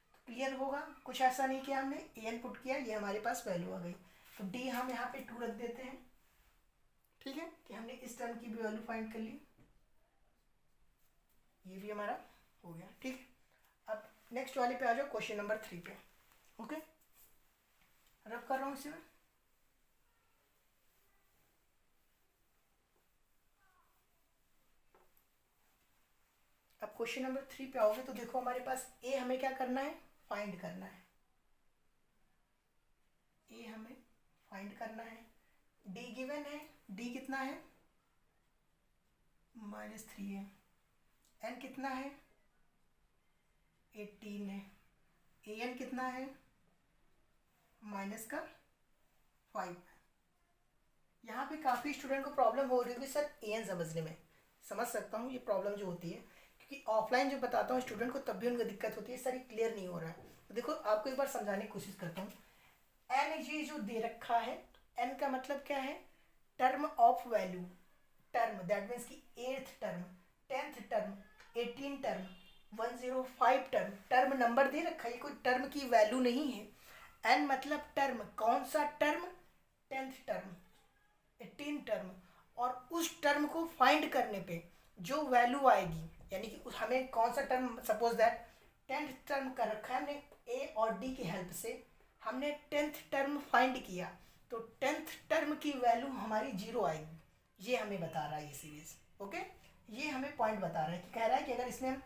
Speaker 1: तो क्लियर होगा। कुछ ऐसा नहीं किया हमने, ए एन पुट किया, ये हमारे पास वैल्यू आ गई, तो डी हम यहाँ पे 2 रख देते हैं, ठीक है, कि हमने इस टर्म की भी वैल्यू फाइंड कर ली, ये भी हमारा हो गया, ठीक है। अब नेक्स्ट वाले पे आ जाओ, क्वेश्चन नंबर 3 पे, ओके, रब कर रहा हूँ इसी में। अब क्वेश्चन नंबर 3 पे आओगे तो देखो हमारे पास ए हमें क्या करना है, फाइंड करना है, ए हमें फाइंड करना है। डी गिवन है, डी कितना है, -3 है, एन कितना है, 18 है, ए एन कितना है, -5 है। यहाँ पे काफ़ी स्टूडेंट को प्रॉब्लम हो रही होगी सर ए एन समझने में, समझ सकता हूँ ये प्रॉब्लम जो होती है, क्योंकि ऑफलाइन जो बताता हूँ स्टूडेंट को तब भी उनको दिक्कत होती है, सर ये क्लियर नहीं हो रहा है। तो देखो आपको एक बार समझाने की कोशिश करता हूँ। एन ये जो दे रखा है, एन का मतलब क्या है, term of value, term that means की 8th term, 10th term, 18 term, 105 term, term number दे रखा है, ये कोई टर्म की वैल्यू नहीं है। एन मतलब टर्म, कौन सा टर्म, 10th टर्म, 18 टर्म, और उस टर्म को फाइंड करने पे जो वैल्यू आएगी, यानी कि हमें कौन सा term, suppose that 10th term कर रखा है हमने, ए और डी की हेल्प से हमने 10th टर्म फाइंड किया, तो 10th टर्म की वैल्यू हमारी 0 आएगी, ये हमें बता रहा है ये सीरीज, ओके। ये हमें पॉइंट बता रहा है कि कह रहा है कि अगर इसमें हम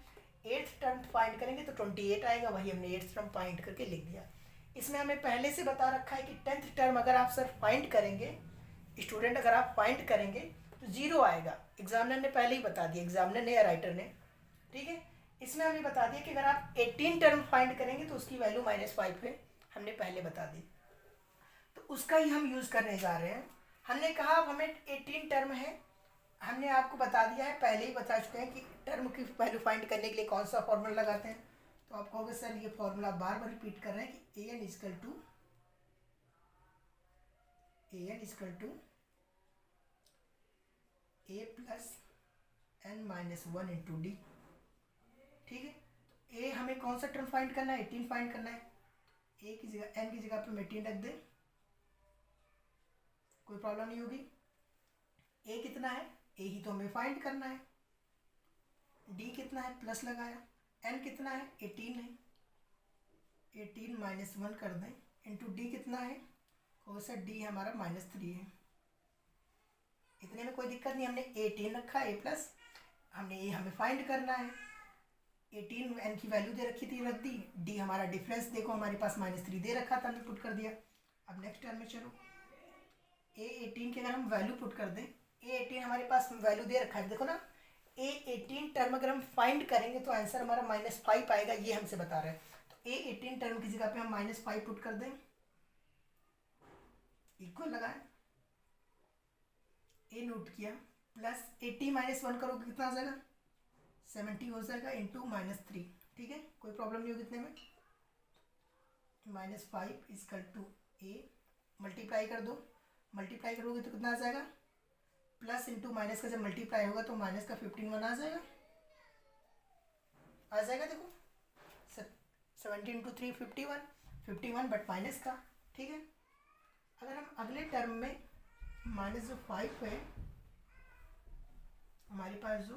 Speaker 1: 8th टर्म फाइंड करेंगे तो 28 आएगा, वही हमने 8th टर्म फाइंड करके लिख दिया। इसमें हमें पहले से बता रखा है कि 10th टर्म अगर आप सर फाइंड करेंगे, स्टूडेंट अगर आप फाइंड करेंगे तो 0 आएगा, एग्जामिनर ने पहले ही बता दिया, एग्जामिनर ने या राइटर ने, ठीक है। इसमें हमें बता दिया कि अगर आप 18 टर्म फाइंड करेंगे तो उसकी वैल्यू -5 है, हमने पहले बता दी, तो उसका ही हम यूज़ करने जा रहे हैं। हमने कहा अब हमें 18 टर्म है, हमने आपको बता दिया है, पहले ही बता चुके हैं कि टर्म की वैल्यू फाइंड करने के लिए कौन सा फॉर्मूला लगाते हैं। तो आप कहोगे सर ये फॉर्मूला बार बार रिपीट कर रहे हैं कि A N equal to A plus N -1 into D, ठीक है। तो ए हमें कौन सा टर्म फाइंड करना है, 18 फाइंड करना है, ए की जगह एन की जगह पे 18 रख दें, कोई प्रॉब्लम नहीं होगी। ए कितना है, ए ही तो हमें फाइंड करना है, डी कितना है प्लस लगाया, एन कितना है 18 है, 18 माइनस 1 कर दें इंटू डी कितना है, कौन सा डी हमारा -3 है। इतने में कोई दिक्कत नहीं, हमने 18 रखा ए प्लस, हमने ये हमें फाइंड करना है। 18 एन की वैल्यू दे रखी थी, रख दी। डी हमारा डिफरेंस देखो हमारे पास -3 दे रखा था, हमने पुट कर दिया। अब नेक्स्ट टर्म में चलो, ए 18 की अगर हम वैल्यू पुट कर दें, ए 18 हमारे पास वैल्यू दे रखा है, देखो ना ए 18 टर्म अगर हम फाइंड करेंगे तो आंसर हमारा -5 आएगा, ये हमसे बता रहा है। तो ए 18 टर्म की जगह पे हम -5 पुट कर दें, इक्वल लगाएं, ए नोट किया, प्लस 80 माइनस 1 करोगे कितना आ जाएगा 70 हो जाएगा इंटू -3। ठीक है, कोई प्रॉब्लम नहीं होगी इतने में। -5 इजकल टू ए, मल्टीप्लाई कर दो, मल्टीप्लाई करोगे तो कितना आ जाएगा, प्लस इंटू माइनस का जब मल्टीप्लाई होगा तो माइनस का 15 आ जाएगा, देखो 70 इंटू 3 51 बट माइनस का। ठीक है, अगर हम अगले टर्म में माइनस जो 5 है हमारे पास, जो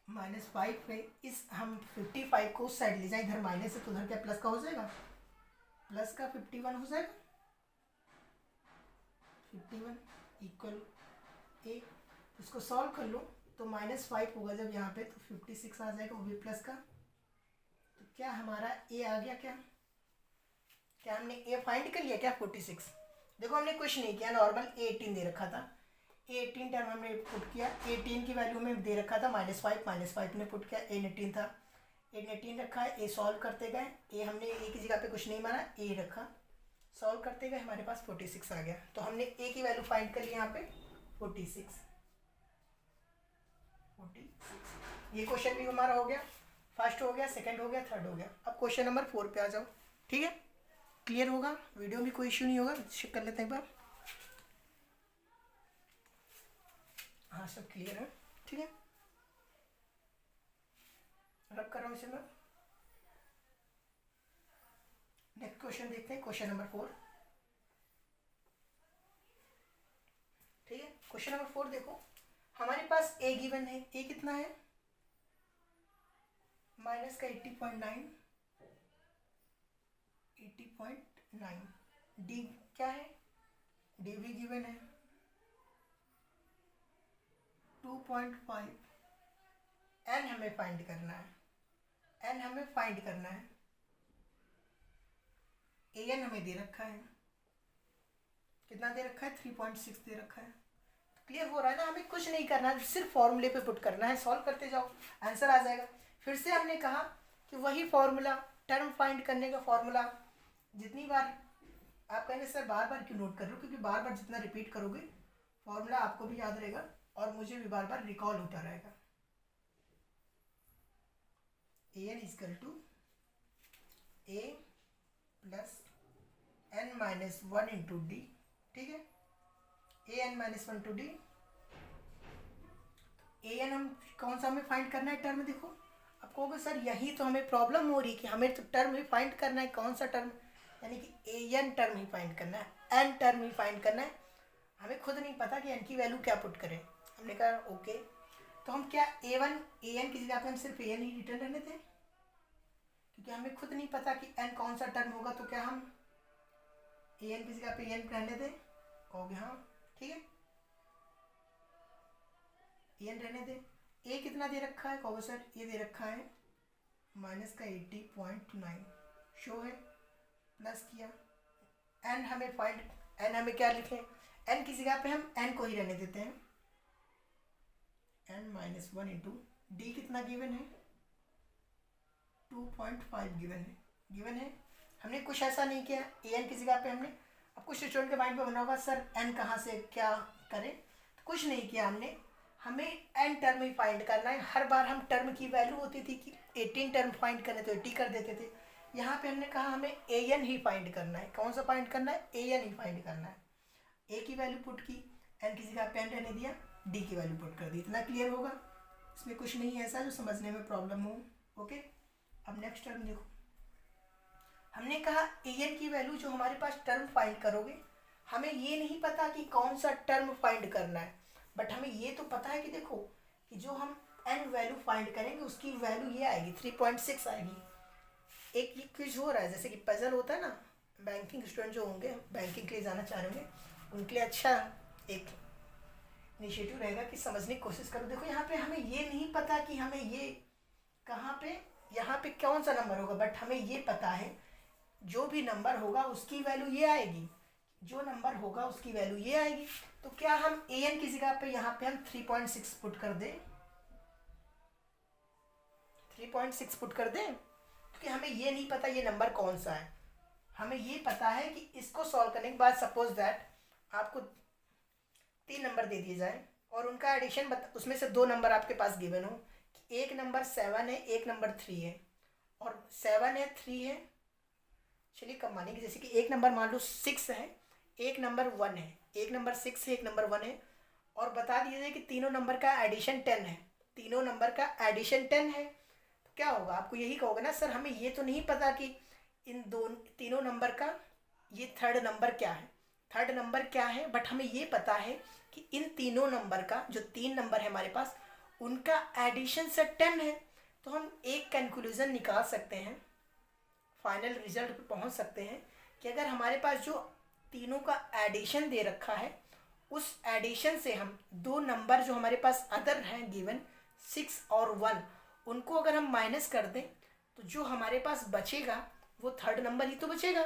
Speaker 1: -5 है, इस हम 55 को उस साइड ले जाए, इधर माइनस है तो उधर क्या प्लस का हो जाएगा, प्लस का 51 हो जाएगा, 51 इक्वल ए। इसको सॉल्व कर लो तो -5 होगा जब यहाँ पे तो 56 आ जाएगा, वो भी प्लस का। तो क्या हमारा ए आ गया, क्या हमने ए फाइंड कर लिया क्या 46। देखो हमने कुछ नहीं किया, नॉर्मल ए 18 दे रखा था, ए 18 टर्म हमने पुट किया, ए 18 की वैल्यू में दे रखा था -5 ने पुट किया, ए 18 था, ए 18 रखा है, ए सॉल्व करते गए, ए हमने ए की जगह पे कुछ नहीं माना, ए रखा, सॉल्व करते गए, हमारे पास 46 आ गया। तो हमने ए की वैल्यू फाइंड कर ली यहाँ पे 46। ये क्वेश्चन भी हमारा हो गया, फर्स्ट हो गया, सेकंड हो गया, थर्ड हो गया। अब क्वेश्चन नंबर 4 पे आ जाओ। ठीक है, क्लियर होगा, वीडियो में कोई इश्यू नहीं होगा, चेक कर लेते हैं एक बार। हाँ सब क्लियर है, ठीक है, रब कर रहा हूँ इसे मैं। नेक्स्ट क्वेश्चन देखते हैं, क्वेश्चन नंबर 4। ठीक है, क्वेश्चन नंबर 4 देखो, हमारे पास ए गिवन है, ए कितना है माइनस का 80.9, डी क्या है, डी भी गिवन है 2.5, एन हमें फाइंड करना है, ए एन हमें दे रखा है, कितना दे रखा है 3.6 दे रखा है। क्लियर हो रहा है ना, हमें कुछ नहीं करना है, सिर्फ फॉर्मूले पे पुट करना है, सॉल्व करते जाओ आंसर आ जाएगा। फिर से हमने कहा कि वही फॉर्मूला, टर्म फाइंड करने का फॉर्मूला, जितनी बार आप कहेंगे सर बार बार क्यों नोट कर रहे हो, क्योंकि बार बार जितना रिपीट करोगे फॉर्मूला आपको भी याद रहेगा और मुझे भी बार बार रिकॉल होता रहेगा। A N is equal to A plus N minus 1 into D. ठीक है, A N minus 1 into D. A N हम कौन सा हमें फाइंड करना है टर्म, देखो अब कहोगे सर यही तो हमें प्रॉब्लम हो रही कि हमें तो टर्म ही फाइंड करना है, कौन सा टर्म, यानी कि A N term he find करना है, एन टर्म ही फाइंड करना है, हमें खुद नहीं पता कि एन की वैल्यू क्या पुट करें। हमने कहा ओके, तो हम क्या ए एन की जगह पे हम सिर्फ ए एन ही रिटर्न रहने थे, क्योंकि हमें खुद नहीं पता कि एन कौन सा टर्म होगा, तो क्या हम ए एन की जगह पे ए एन रहने दें, कहोगे हाँ ठीक है ए एन रहने दें। ए कितना दे रखा है, कहोगे सर ये दे रखा है माइनस का 80.9 शो है, प्लस किया, एन हमें फाइंड, एन हमें क्या लिखें, एन की जगह पे हम एन को ही रहने देते हैं, एन माइनस 1 इंटू डी कितना गिवन है 2.5 गिवन है। हमने कुछ ऐसा नहीं किया, ए एन की जगह पे हमने, अब कुछ स्टूडेंट के माइंड में बना होगा सर एन कहाँ से क्या करें, तो कुछ नहीं किया हमने, हमें एन टर्म ही फाइंड करना है। हर बार हम टर्म की वैल्यू होती थी कि 18 टर्म फाइंड करने तो 80 कर देते थे, यहाँ पे हमने कहा हमें ए एन ही फाइंड करना है। कौन सा फाइंड करना है, ए एन ही फाइंड करना है। ए की वैल्यू पुट की, एन की जगह पे एन रहने दिया, डी की वैल्यू पुट कर दी, इतना क्लियर होगा, इसमें कुछ नहीं है ऐसा जो समझने में प्रॉब्लम हो। ओके, अब नेक्स्ट टर्म देखो, हमने कहा ए एन की वैल्यू जो हमारे पास टर्म फाइंड करोगे, हमें ये नहीं पता कि कौन सा टर्म फाइंड करना है, बट हमें ये तो पता है कि देखो कि जो हम n वैल्यू फाइंड करेंगे उसकी वैल्यू ये आएगी 3.6 आएगी। एक ये क्विज हो रहा है, जैसे कि पजल होता है ना, बैंकिंग स्टूडेंट जो होंगे, बैंकिंग के लिए जाना चाह रहे होंगे, उनके लिए अच्छा एक इनिशिएटिव रहेगा कि समझने की कोशिश करो। देखो यहाँ पे हमें ये नहीं पता कि हमें ये कहाँ पे यहाँ पे कौन सा नंबर होगा, बट हमें ये पता है जो भी नंबर होगा उसकी वैल्यू ये आएगी, जो नंबर होगा उसकी वैल्यू ये आएगी। तो क्या हम an की जगह पे यहाँ पे हम 3.6 पुट कर दें, 3.6 पुट कर दें, क्योंकि हमें ये नहीं पता ये नंबर कौन सा है। हमें ये पता है कि इसको सॉल्व करने के बाद सपोज दैट आपको 3 नंबर दे दिए जाए और उनका एडिशन उसमें से 2 नंबर आपके पास गिवन हो, कि एक नंबर 7 है, एक नंबर 3 है, और 7 है 3 है, चलिए कम मानेंगे, जैसे कि एक नंबर मान लो 6 है, एक नंबर 1 है, एक नंबर 6 है, एक नंबर 1 है, और बता दीजिए कि तीनों नंबर का एडिशन 10 है, तीनों नंबर का एडिशन 10 है। तो क्या होगा, आपको यही कहोगे ना सर हमें ये तो नहीं पता कि इन तीनों नंबर का ये थर्ड नंबर क्या है, थर्ड नंबर क्या है, बट हमें ये पता है कि इन तीनों नंबर का जो 3 नंबर है हमारे पास उनका एडिशन से 10 है। तो हम एक कंक्लूजन निकाल सकते हैं, फाइनल रिजल्ट पे पहुंच सकते हैं कि अगर हमारे पास जो तीनों का एडिशन दे रखा है उस एडिशन से हम 2 नंबर जो हमारे पास अदर हैं गिवन 6 और 1, उनको अगर हम माइनस कर दें तो जो हमारे पास बचेगा वो थर्ड नंबर ही तो बचेगा।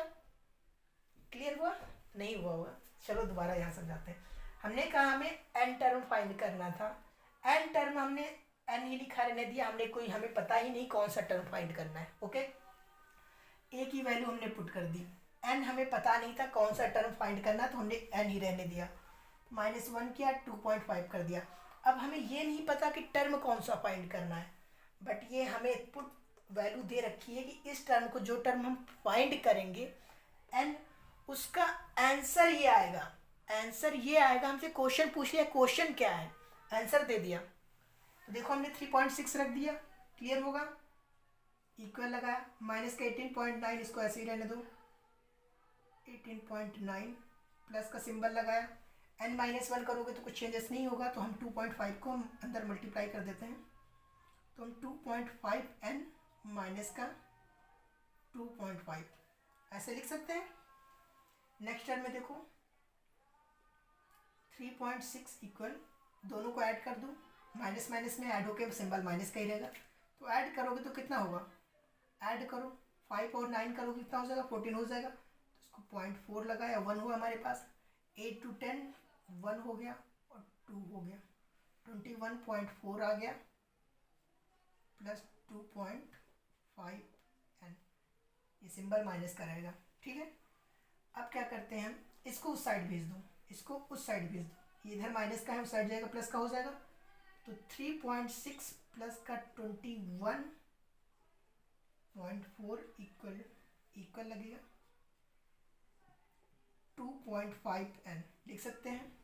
Speaker 1: क्लियर हुआ? नहीं हुआ होगा, चलो दोबारा यहाँ समझाते हैं। हमने कहा हमें n टर्म फाइंड करना था, n टर्म हमने n ही लिखा रहने दिया, हमने कोई हमें पता ही नहीं कौन सा टर्म फाइंड करना है। ओके, a की वैल्यू हमने पुट कर दी, n हमें पता नहीं था कौन सा टर्म फाइंड करना, तो हमने n ही रहने दिया, -1 किया, 2.5 कर दिया। अब हमें ये नहीं पता कि टर्म कौन सा फाइंड करना है, बट ये हमें पुट वैल्यू दे रखी है कि इस टर्म को, जो टर्म हम फाइंड करेंगे n, उसका आंसर ये आएगा, आंसर ये आएगा। हमसे क्वेश्चन पूछ लिया क्वेश्चन क्या है, आंसर दे दिया, तो देखो हमने 3.6 रख दिया, क्लियर होगा, इक्वल लगाया, माइनस का 18.9, इसको ऐसे ही रहने दो, 18.9 प्लस का सिंबल लगाया, n-1 करोगे तो कुछ चेंजेस नहीं होगा, तो हम 2.5 को हम अंदर मल्टीप्लाई कर देते हैं, तो हम 2.5 n माइनस का 2.5 ऐसे लिख सकते हैं। नेक्स्ट टर्म में देखो 3.6 इक्वल, दोनों को ऐड कर दो, माइनस माइनस में ऐड होके सिंबल माइनस का ही रहेगा, तो ऐड करोगे तो कितना होगा, ऐड करो 5 और 9 करोगे कितना हो जाएगा, 14 हो जाएगा, तो इसको 0.4 लगाया, 1 हुआ हमारे पास, 8 to 10 1 हो गया और 2 हो गया, 21.4 आ गया प्लस 2.5 n, ये सिंबल माइनस का रहेगा। ठीक है, अब क्या करते हैं हम, इसको उस साइड भेज दो, इसको उस साइड भेज दो, ये इधर माइनस का है उस साइड जाएगा, प्लस का हो जाएगा, तो 3.6 प्लस का 21.4 इक्वल लगेगा 2.5 n, लिख सकते हैं।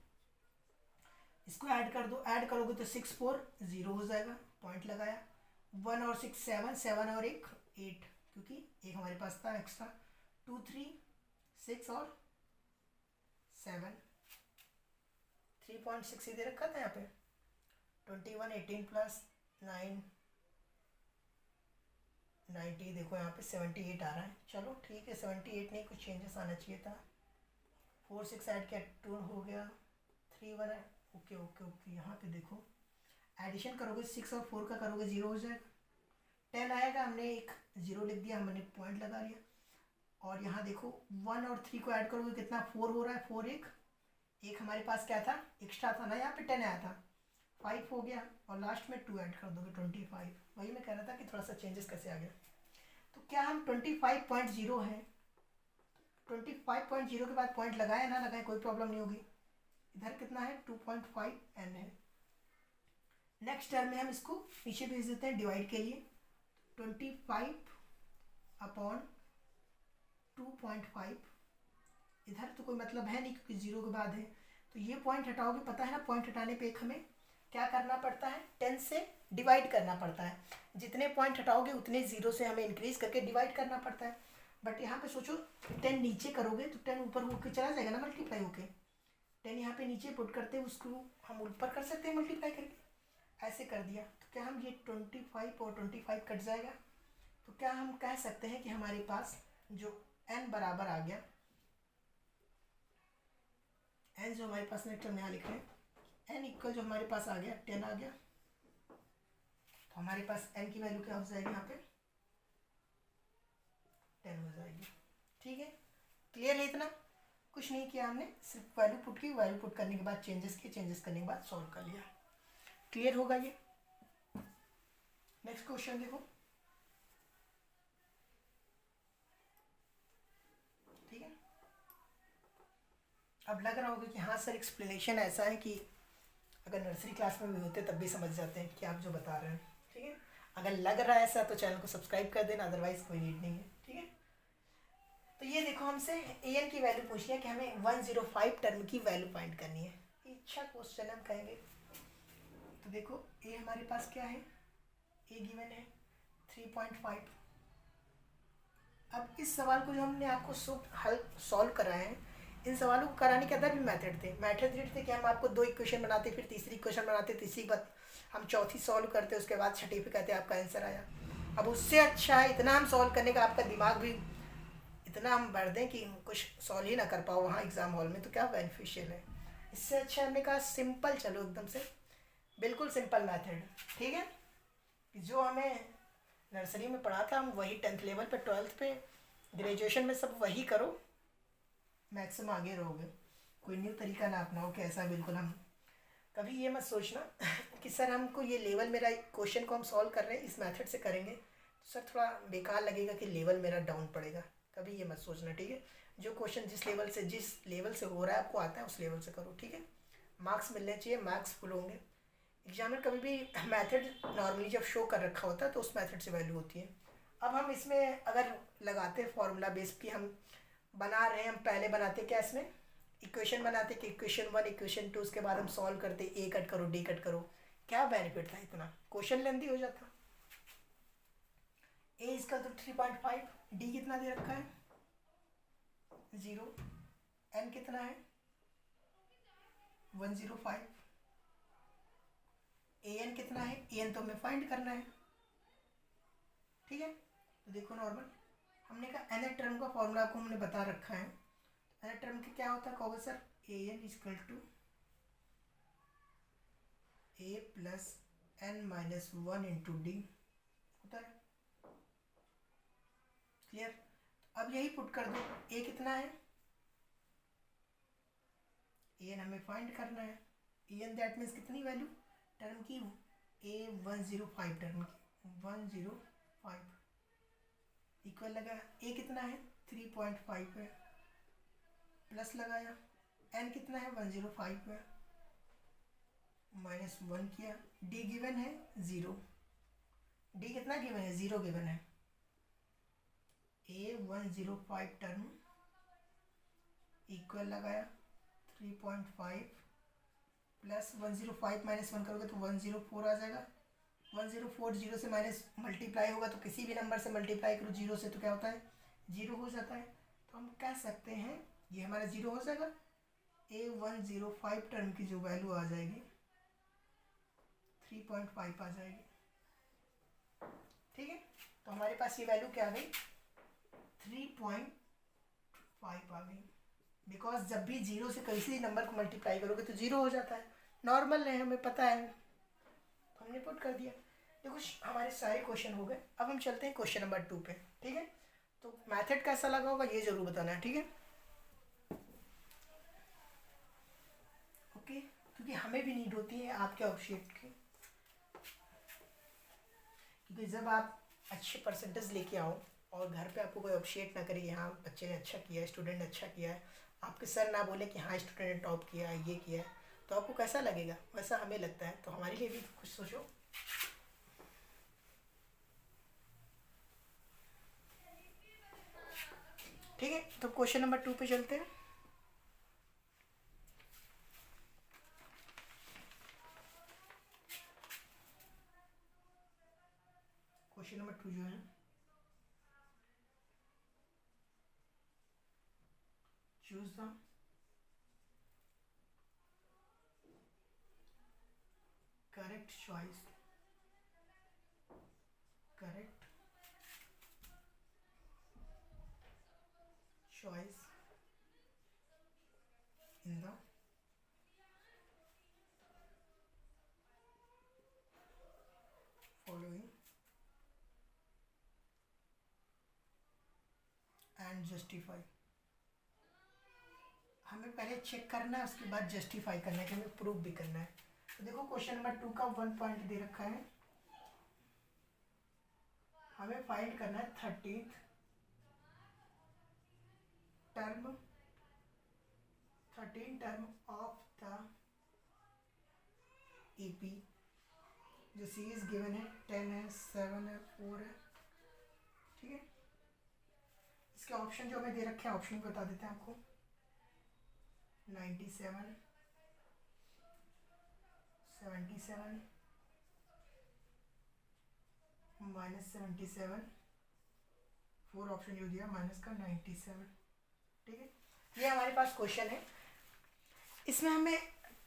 Speaker 1: इसको ऐड कर दो, ऐड करोगे तो 6 4 0 हो जाएगा, पॉइंट लगाया, 1 और 6 7, 7 और 1 8, क्योंकि एक हमारे पास था एक्स्ट्रा, 2 3 6 और 7, 3.6 सीधे रखा था यहाँ पे, 21 18 प्लस 9 90, देखो यहाँ पे 78 आ रहा है, चलो ठीक है 78 नहीं, कुछ चेंजेस आना चाहिए था, 4 6 ऐड किया 2 हो गया, 3 1 है, ओके ओके ओके। यहाँ पे देखो एडिशन करोगे 6 और 4 का करोगे 0 हो जाएगा, 10 आएगा, हमने एक 0 लिख दिया, हमने पॉइंट लगा लिया, और यहाँ देखो 1 और 3 को ऐड करोगे कितना 4 हो रहा है, 4 एक हमारे पास क्या था एक्स्ट्रा था ना, यहाँ पे 10 आया था, 5 हो गया, और लास्ट में 2 ऐड कर दोगे 25, वही मैं कह रहा था कि थोड़ा सा चेंजेस कैसे आ गया। तो क्या हम 25.0 है, 25.0 के बाद पॉइंट लगाए ना लगाए कोई प्रॉब्लम नहीं होगी, इधर कितना है 2.5 n है। नेक्स्ट टर्म में हम इसको नीचे भेज देते हैं डिवाइड के लिए, 25 अपॉन 2.5, इधर तो कोई मतलब है नहीं क्योंकि 0 के बाद है, तो ये पॉइंट हटाओगे, पता है ना पॉइंट हटाने पे एक हमें क्या करना पड़ता है, 10 से डिवाइड करना पड़ता है, जितने पॉइंट हटाओगे उतने 0 से हमें इंक्रीज करके डिवाइड करना पड़ता है। बट यहाँ पे सोचो 10 नीचे करोगे तो 10 ऊपर होकर चला जाएगा ना मल्टीप्लाई होके, 10 यहाँ पे नीचे पुट करते हैं, उसको हम ऊपर कर सकते हैं मल्टीप्लाई करके, ऐसे कर दिया तो क्या हम ये 25 और 25 कट जाएगा, तो क्या हम कह सकते हैं कि हमारे पास जो n बराबर आ गया, n जो हमारे पास नेक्स्ट हम यहाँ लिख रहे हैं n इक्वल जो हमारे पास आ गया 10 आ गया, तो हमारे पास n की वैल्यू क्या हो जाएगी यहाँ पे 10 हो जाएगी। ठीक है, क्लियर है इतना? कुछ नहीं किया हमने, सिर्फ वैल्यू पुट की, वैल्यू पुट करने के बाद चेंजेस किए, चेंजेस करने के बाद सॉल्व कर लिया। क्लियर होगा ये? नेक्स्ट क्वेश्चन देखो। ठीक है, अब लग रहा होगा कि हाँ सर एक्सप्लेनेशन ऐसा है कि अगर नर्सरी क्लास में भी होते तब भी समझ जाते हैं कि आप जो बता रहे हैं। ठीक है, अगर लग रहा है ऐसा तो चैनल को सब्सक्राइब कर देना, अदरवाइज कोई नीड नहीं है। ठीक है, तो ये देखो हमसे an की वैल्यू पूछ लिया कि हमें 105 टर्म की वैल्यू फाइंड करनी है। अच्छा क्वेश्चन हम कहेंगे। तो देखो a हमारे पास क्या है, a गिवन है 3.5। अब इस सवाल को जो हमने आपको सॉल्व कराया है, इन सवालों को कराने के अंदर भी मेथड थे कि हम आपको 2 इक्वेशन बनाते, फिर तीसरी इक्वेशन बनाते, तीसरी के बाद हम चौथी सॉल्व करते, उसके बाद छठी पे कहते आपका आंसर आया। अब उससे अच्छा है इतना हम सॉल्व करने का आपका दिमाग भी इतना हम बढ़ दें कि कुछ सॉल्व ही ना कर पाओ वहाँ एग्ज़ाम हॉल में, तो क्या बेनिफिशियल है। इससे अच्छा हमने कहा सिंपल, चलो एकदम से बिल्कुल सिंपल मेथड। ठीक है, जो हमें नर्सरी में पढ़ा था हम वही 10th लेवल पे, 12th पे, ग्रेजुएशन में सब वही करो, मैक्सिमम आगे रहोगे। कोई न्यू तरीका ना अपनाओ कि ऐसा बिल्कुल हम कभी ये मत सोचना कि सर हमको ये लेवल मेरा क्वेश्चन को हम सॉल्व कर रहे हैं इस मेथड से करेंगे तो सर थोड़ा बेकार लगेगा कि लेवल मेरा डाउन पड़ेगा, कभी ये मत सोचना। ठीक है, जो क्वेश्चन जिस लेवल से हो रहा है आपको आता है उस लेवल से करो। ठीक है, मार्क्स मिलने चाहिए, मार्क्स फुल होंगे। एग्जामिनर कभी भी मेथड नॉर्मली जब शो कर रखा होता है तो उस मेथड से वैल्यू होती है। अब हम इसमें अगर लगाते हैं फॉर्मूला बेस की हम बना रहे हैं, हम पहले बनाते क्या इसमें इक्वेशन बनाते कि इक्वेशन 1 इक्वेशन 2, उसके बाद हम सॉल्व करते ए कट करो डी कट करो, क्या बेनिफिट था, इतना क्वेश्चन लेंथी हो जाता। ए इसका तो 3.5, डी कितना दे रखा है 0, एन कितना है 105, ए एन कितना है, ए एन तो हमें फाइंड करना है। ठीक है, तो देखो नॉर्मल हमने कहा एन टर्म का फॉर्मूला आपको हमने बता रखा है। एन टर्म का क्या होता है, कहोगे sir A N is equal to A plus N minus 1 into D होता है। क्लियर? अब यही पुट कर दो, ए कितना है, ए एन हमें फाइंड करना है, ए एन दैट मीन्स कितनी वैल्यू टर्म की, ए 105 टर्म की 105 इक्वल लगा, ए कितना है 3.5 है, प्लस लगाया, एन कितना है 105 है, माइनस 1 किया, डी गिवन है 0, डी कितना गिवन है 0 गिवन है, ए 105 टर्म इक्वल लगाया 3.5 प्लस 105 माइनस 1 करोगे तो 104 आ जाएगा। 104 0 से माइनस मल्टीप्लाई होगा तो किसी भी नंबर से मल्टीप्लाई करो 0 से तो क्या होता है 0 हो जाता है। तो हम कह सकते हैं ये हमारा 0 हो जाएगा, A105 टर्म की जो वैल्यू आ जाएगी 3.5 आ जाएगी। ठीक है, तो हमारे पास ये वैल्यू क्या आ गई 3.5 आ गई, बिकॉज जब भी 0 से किसी नंबर को मल्टीप्लाई करोगे तो 0 हो जाता है, नॉर्मल है हमें पता है, तो हमने पुट कर दिया। देखो हमारे सारे क्वेश्चन हो गए, अब हम चलते हैं क्वेश्चन नंबर 2 पे। ठीक है, तो मेथड कैसा लगा होगा ये जरूर बताना है। ठीक है, ओके, क्योंकि हमें भी नीड होती है आपके ऑब्जेक्ट की, क्योंकि जब आप अच्छे परसेंटेज लेके आओ और घर पे आपको कोई अप्रिशिएट ना करे हाँ बच्चे ने अच्छा किया है, स्टूडेंट ने अच्छा किया है, आपके सर ना बोले कि हाँ स्टूडेंट ने टॉप किया है, ये किया है, तो आपको कैसा लगेगा, वैसा हमें लगता है। तो हमारे लिए भी कुछ सोचो। ठीक है, तो क्वेश्चन नंबर 2 पे चलते हैं। क्वेश्चन नंबर 2 जो है, choose the correct correct choice, correct choice in the following and justify। हमें पहले चेक करना है, उसके बाद जस्टिफाई करना है कि हमें प्रूव भी करना है। तो देखो क्वेश्चन नंबर 2 का 1 पॉइंट दे रखा है, हमें फाइंड करना है 13th term of the EP। जो सी इज गिवन है 10 है, 7 है, 4 है, ठीक है। इसके ऑप्शन जो हमें दे रखे हैं, ऑप्शन बता देते हैं आपको। 97, 77, -77, 4 ऑप्शन जो दिया माइनस का 97, ठीक है। ये हमारे पास क्वेश्चन है, इसमें हमें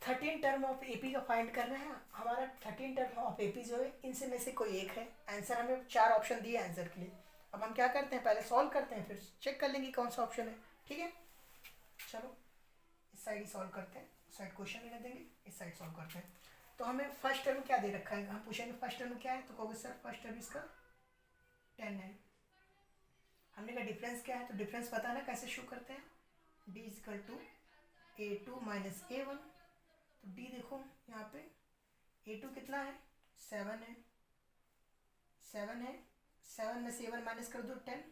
Speaker 1: 13 टर्म ऑफ AP का फाइंड करना है। हमारा 13 टर्म ऑफ AP जो है, इनसे में से कोई एक है। आंसर हमें 4 ऑप्शन दिए आंसर के लिए। अब हम क्या करते हैं, पहले सॉल्व करते हैं, फिर चेक कर लेंगे कौन सा ऑप्शन है, ठीक है। चलो इस साइड ही सॉल्व करते हैं, उस साइड क्वेश्चन लेने देंगे, इस साइड सॉल्व करते हैं। तो हमें फर्स्ट टर्म क्या दे रखा है, हम पूछेंगे फर्स्ट टर्म क्या है, तो कहोगे सर फर्स्ट टर्म इसका 10 है। हमने कहा डिफरेंस क्या है, तो डिफरेंस पता ना कैसे शो करते हैं, D = A2 - A1। तो D देखो यहाँ पे A2 कितना है, 7 है, 7 है, 7 में से A1 माइनस कर दो 10,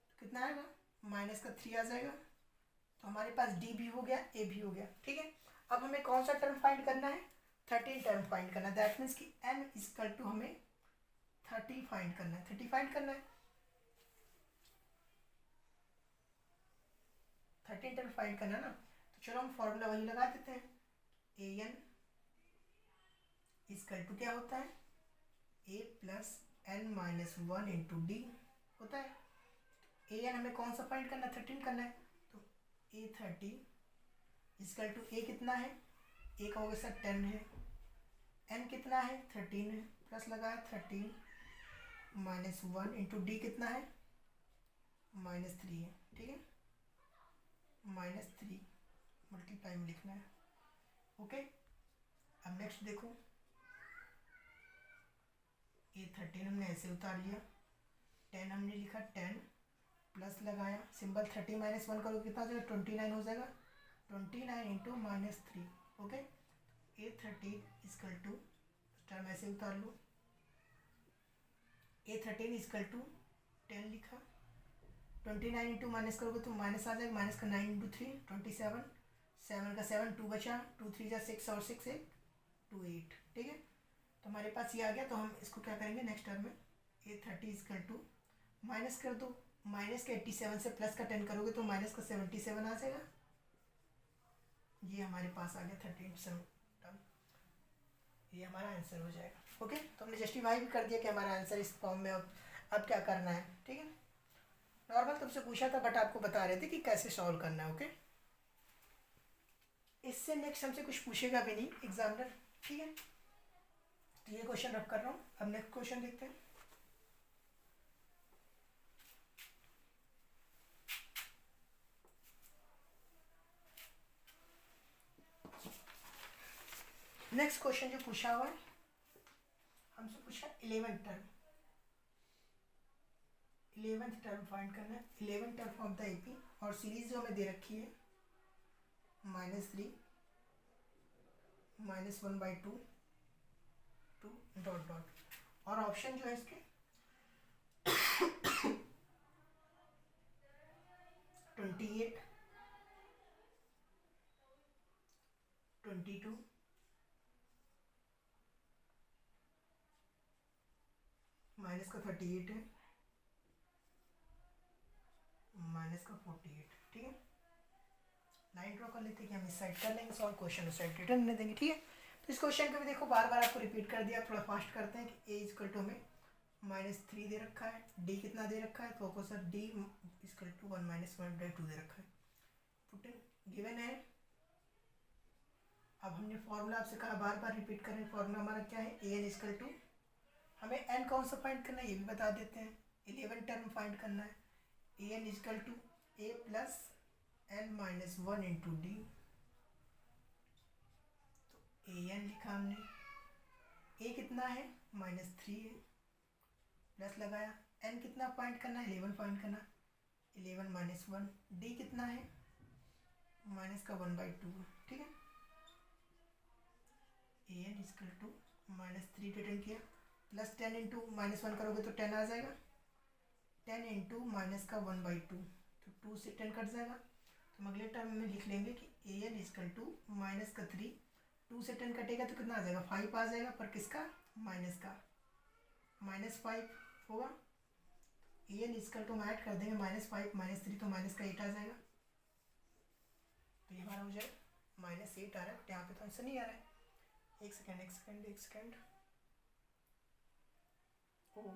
Speaker 1: तो कितना आएगा, माइनस का 3 आ जाएगा। तो हमारे पास D भी हो गया, A भी हो गया, ठीक है। अब हमें कौन सा टर्म फाइंड करना है, 13 टर्म फाइंड करना है। दैट मीन्स कि N = हमें 30 फाइंड करना है, 30 फाइंड करना है। 13 टर्म फाइंड करना है ना, तो चलो हम फॉर्मूला वही लगा देते हैं। AN = क्या होता है, A + N - 1 × D होता है। AN हमें कौन सा फाइंड करना है, 13 करना है। तो A30 = A कितना है, A का होगा सर 10 है, N कितना है 13 है, प्लस लगाया 13 - 1 × D कितना है, -3 है, ठीक है। -3 मल्टीप्लाई में लिखना है, ओके। अब नेक्स्ट देखो, A13 हमने ऐसे उतार लिया, 10 हमने लिखा, 10 प्लस लगाया, सिंबल 30 - 1 करो कितना हो जाएगा, 29 हो जाएगा, 29 × -3, ओके। A13 = टर्म ऐसे उतार लो, A13 = 10 लिखा, 29 × माइनस करोगे तो माइनस आ जाएगा, माइनस का 9 × 3 27, 7 का 7 2 बचा, 2 3 जा 6 और 6 1 2 8, ठीक है। तो हमारे पास ये आ गया। तो हम इसको क्या करेंगे नेक्स्ट टर्म में, A30 = माइनस कर दो, माइनस का 87 से प्लस का 10 करोगे तो माइनस का 77 आ जाएगा। ये हमारे पास आ गया 13 टर्म, ये हमारा आंसर हो जाएगा, ओके। तो हमने जस्टिफाई भी कर दिया कि हमारा आंसर इस फॉर्म में। अब क्या करना है, ठीक है। नॉर्मल तुमसे पूछा था, बट आपको बता रहे थे कि कैसे सॉल्व करना है, ओके। इससे नेक्स्ट हमसे कुछ पूछेगा भी नहीं एग्जामिनर, ठीक है। तो ये क्वेश्चन रब कर रहा हूँ। अब नेक्स्ट क्वेश्चन देखते हैं। नेक्स्ट क्वेश्चन जो पूछा हुआ है, हमसे पूछा 11th टर्म फाइंड करना है, 11th term of the AP। और सीरीज जो हमें दे रखी है -3 -1/2 2 डॉट डॉट। और ऑप्शन जो है इसके 28 22 माइनस का 38 है, माइनस का 48, ठीक है। लाइन ड्रॉ कर लेते हैं कि हम इस साइड कर लेंगे सॉल्व, क्वेश्चन उस साइड रिटर्न नहीं देंगे, ठीक है। तो इस क्वेश्चन को भी देखो बार बार आपको रिपीट कर दिया, थोड़ा फास्ट करते हैं कि A = हमें -3 दे रखा है, D कितना दे रखा है, तो सर D = 1 - 1/2 दे रखा है, पुटिंग गिवन है। अब हमने फॉर्मूला आपसे कहा, बार बार रिपीट करें, फॉर्मूला हमारा क्या है, ए एन इजकल टू, हमें एन कौन सा फाइंड करना है ये भी बता देते हैं, 11 टर्म फाइंड करना है, A N is equal to A plus N minus 1 into D. तो ए एन लिखा हमने, ए कितना है -3 है, प्लस लगाया, एन कितना फाइंड करना है, 11 फाइंड करना, 11 माइनस 1, डी कितना है माइनस का 1/2 है, ठीक है। A N is equal to -3 return किया, प्लस 10 इंटू -1 करोगे तो 10 आ जाएगा, 10 इंटू माइनस का 1/2, तो 2 से 10 कट जाएगा। तो हम अगले टर्म में लिख लेंगे कि A N is equal to minus का 3, 2 से 10 कटेगा तो कितना आ जाएगा, 5 आ जाएगा, पर किसका, माइनस का, -5 होगा। ए एन इजकल टू हम ऐड कर देंगे -5 -3, तो माइनस का 8 आ जाएगा। तो ये हमारा हो जाए -8 आ रहा है, यहाँ पे तो आंसर नहीं आ रहा है। एक सेकेंड, ओ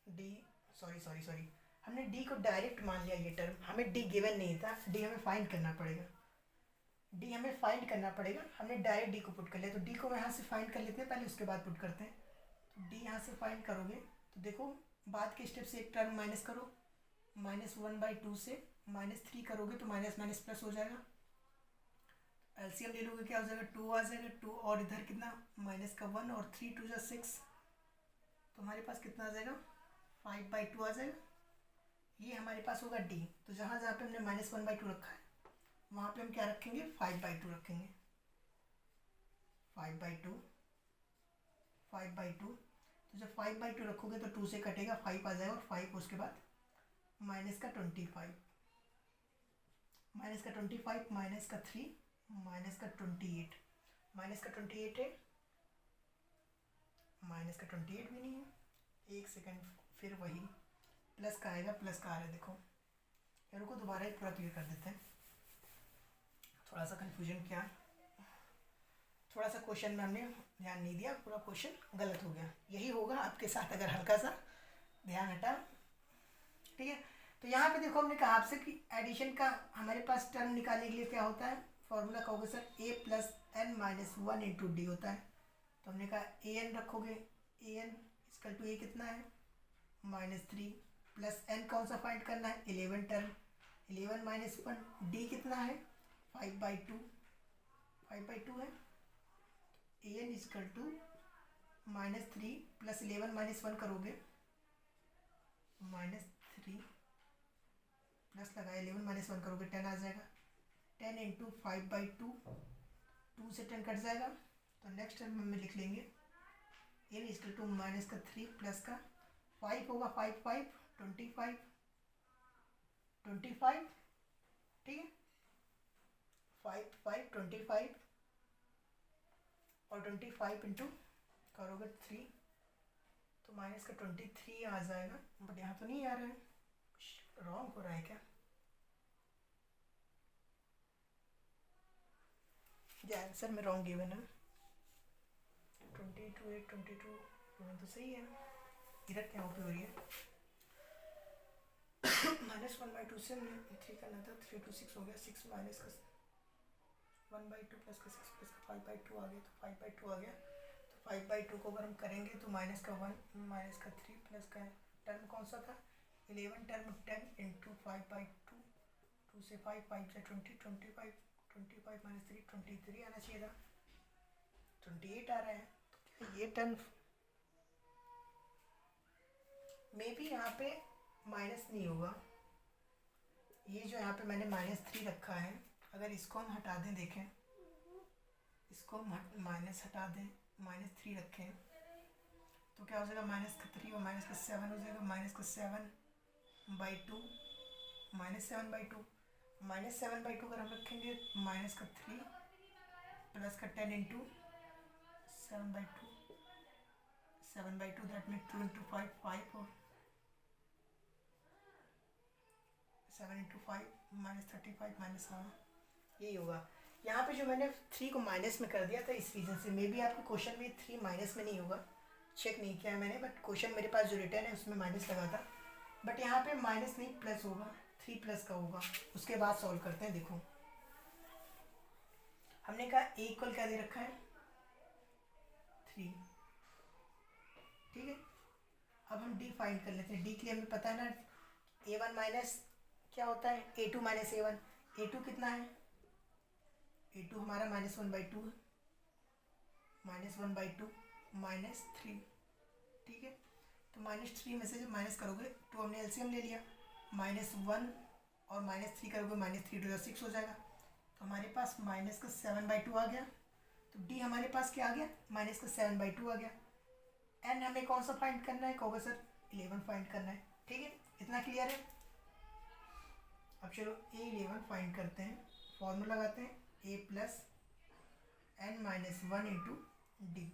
Speaker 1: डी, सॉरी, हमने डी को डायरेक्ट मान लिया, ये टर्म हमें डी गिवन नहीं था, डी हमें फाइंड करना पड़ेगा, हमने डायरेक्ट डी को पुट कर लिया। तो डी को यहाँ से फाइंड कर लेते हैं पहले, उसके बाद पुट करते हैं। तो डी यहाँ से फाइंड करोगे तो देखो बाद के स्टेप से एक टर्म माइनस करो, -1/2 से -3 करोगे तो माइनस माइनस प्लस हो जाएगा, एलसीएम ले लोगे क्या हो जाएगा, 2 आ जाएगा, 2 और इधर कितना माइनस का 1 और 3 2 जा 6, तो हमारे पास कितना आ जाएगा 5/2 आ जाएगा। ये हमारे पास होगा डी। तो जहाँ जहाँ पे हमने -1/2 रखा है वहाँ पे हम क्या रखेंगे, 5/2 रखेंगे, 5/2। तो जब 5/2 रखोगे तो 2 से कटेगा, 5 आ जाएगा, और 5 उसके बाद -25, -25 -3 -28 है, -28 भी नहीं है, एक सेकेंड, फिर वही प्लस का आएगा, प्लस का आ रहा है, देखो यार को दोबारा एक पूरा क्लियर कर देते हैं, थोड़ा सा कन्फ्यूजन किया, थोड़ा सा क्वेश्चन में हमने ध्यान नहीं दिया, पूरा क्वेश्चन गलत हो गया। यही होगा आपके साथ अगर हल्का सा ध्यान हटा, ठीक है। तो यहाँ पे देखो हमने कहा आपसे कि एडिशन का हमारे पास टर्म निकालने के लिए क्या होता है, फॉर्मूला कहोगे sir A plus N minus 1 into D होता है। तो हमने कहा ए एन रखोगे, A N equal to A कितना है -3, प्लस एन कौन सा फाइंड करना है, 11 टर्म, 11 माइनस 1, डी कितना है 5/2 है, A N is equal to -3 plus 11 minus 1 करोगे, -3 प्लस लगाया, 11 माइनस 1 करोगे 10 आ जाएगा, 10 इंटू 5/2, 2 से 10 कट जाएगा। तो नेक्स्ट टर्म में लिख लेंगे एन इजकल टू माइनस का 3 प्लस का 5 होगा, 5 5 25, ठीक है, 5 5 25 और 25 इंटू करोगे 3 तो माइनस का 23 आ जाएगा, बट यहाँ तो नहीं आ रहा है, कुछ रॉन्ग हो रहा है क्या, जो आंसर में रॉन्ग गिवन है, 22 8 22 तो सही है, इधर क्या हो रही है, -1/2 से 3 करना था, 3 to 6 हो गया, 6 माइनस का 1/2 प्लस का 6 प्लस का 5/2 आ गया, तो 5/2 आ गया। तो 5/2 को अगर हम करेंगे तो -1 माइनस का 3 प्लस का टर्म कौन सा था 11 टर्म, 10 इंटू 5/2, 2 से 5 5 से 20, 25 माइनस 3 23 आना चाहिए था, 28 आ रहा है। तो ये टर्म मे भी यहाँ पे माइनस नहीं होगा, ये जो यहाँ पे मैंने -3 रखा है, अगर इसको हम हटा दें, देखें इसको माइनस हटा दें, -3 रखें तो क्या हो जाएगा, -3 और -7 हो जाएगा, -7/2 -7/2 अगर हम रखेंगे -3 प्लस का 10 इंटू 7/2 दैट मीन 2 इंटू 5 5 और 7 इंटू 5 -35 -7, यही होगा। यहाँ पे जो मैंने 3 को माइनस में कर दिया था इस रीज़न से, मे बी आपके क्वेश्चन में 3 माइनस में नहीं होगा, चेक नहीं किया मैंने, बट क्वेश्चन मेरे पास जो रिटर्न है उसमें माइनस लगा था, बट यहाँ पे माइनस नहीं प्लस होगा, 3 प्लस का होगा। उसके बाद सॉल्व करते हैं, देखो हमने कहा ए इक्वल क्या दे रखा है 3, ठीक है। अब हम डी फाइंड कर लेते हैं। डी के लिए हमें पता है ना a1 माइनस क्या होता है a2 माइनस a1। a2 कितना है a2 हमारा -1/2 है, -1/2 -3, ठीक है। तो -3 में से जब माइनस करोगे तो हमने एलसीएम ले लिया, -1 और -3 करोगे -3 तो 6 हो जाएगा। तो हमारे पास माइनस का 7/2 आ गया। तो डी हमारे पास क्या आ गया माइनस का 7/2 आ गया। एन हमें कौन सा फाइंड करना है कहोगे सर 11 फाइंड करना है, ठीक है। इतना क्लियर है। अब चलो A11 फाइंड करते हैं। फॉर्मूला लगाते हैं a plus n minus 1 into D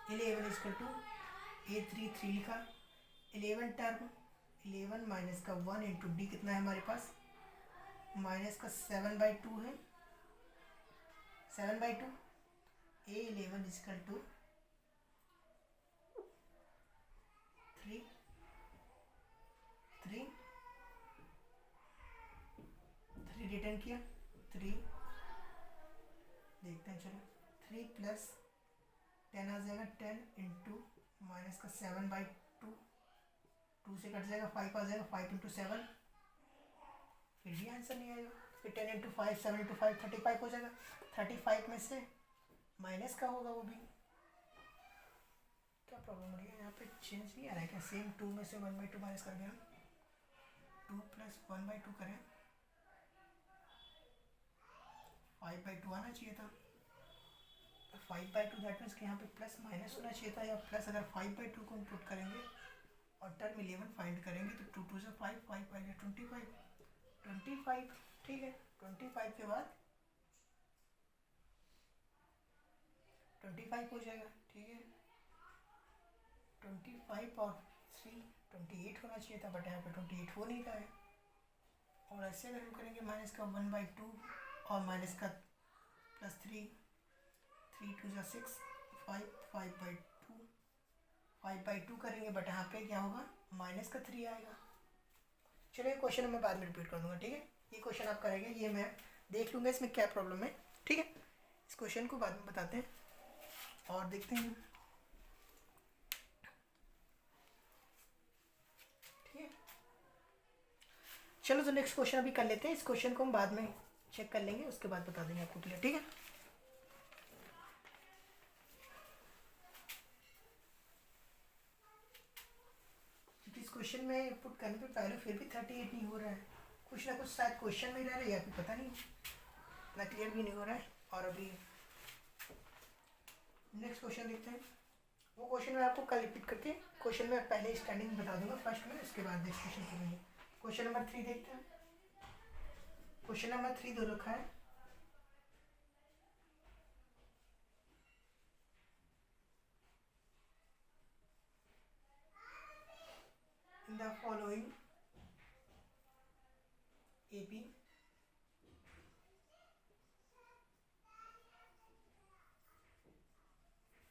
Speaker 1: 11 is equal to A3 3 लिखा, 11 टर्म 11 माइनस का 1 इंटू डी कितना है हमारे पास माइनस का 7/2 है, 7/2। A11 इजकल टू 3 रिटर्न किया 3, देखते हैं चलो 3 प्लस 10 आ जाएगा 10 इंटू माइनस का 7/2, 2 से कट जाएगा 5 आ जाएगा 5 इंटू 7, फिर भी आंसर नहीं आएगा। फिर 10 इंटू 5 7 इंटू 5 35 हो जाएगा। 35 में से माइनस का होगा वो भी, क्या प्रॉब्लम हो रही है यहाँ पे चेंज नहीं आ रहा है क्या? सेम 2 में से 1/2 माइनस कर दिया, 2 प्लस 1/2 करें 5/2 आना चाहिए था। 5/2 दैट मीन्स कि यहाँ पे प्लस माइनस होना चाहिए था, या प्लस अगर 5/2 को पुट करेंगे और टर्म 11 फाइंड करेंगे तो 2 2 से 5 5 5 25, ठीक है। 25 के बाद 25 हो जाएगा, ठीक है। 25 और 3 28 होना चाहिए था, बट यहाँ पे 28 हो नहीं रहा है। और ऐसे अगर हम करेंगे माइनस का 1/2 और माइनस का प्लस 3 2 जा 6 5 5/2 करेंगे, बट यहाँ पे क्या होगा माइनस का 3 आएगा। चलो ये क्वेश्चन मैं बाद में रिपीट कर दूंगा, ठीक है। ये क्वेश्चन आप करेंगे, ये मैं देख लूँगा इसमें क्या प्रॉब्लम है, ठीक है। इस क्वेश्चन को बाद में बताते हैं और देखते हैं, ठीक है। चलो तो नेक्स्ट क्वेश्चन अभी कर लेते हैं। इस क्वेश्चन को हम बाद में चेक कर लेंगे, उसके बाद बता देंगे आपको क्लियर, ठीक है। इस क्वेश्चन में पुट करने पे पहले फिर भी 38 नहीं हो रहा है, कुछ ना कुछ शायद क्वेश्चन में रह रहा है या फिर पता नहीं, ना क्लियर भी नहीं हो रहा है। और अभी नेक्स्ट क्वेश्चन देखते हैं। वो क्वेश्चन मैं आपको कल रिपीट करके क्वेश्चन में पहले स्टैंडिंग बता दूंगा फर्स्ट में, उसके बाद नेक्स्ट क्वेश्चन करेंगे। क्वेश्चन नंबर 3 देखते हैं। क्वेश्चन नंबर 3 दो रखा है, in the following AP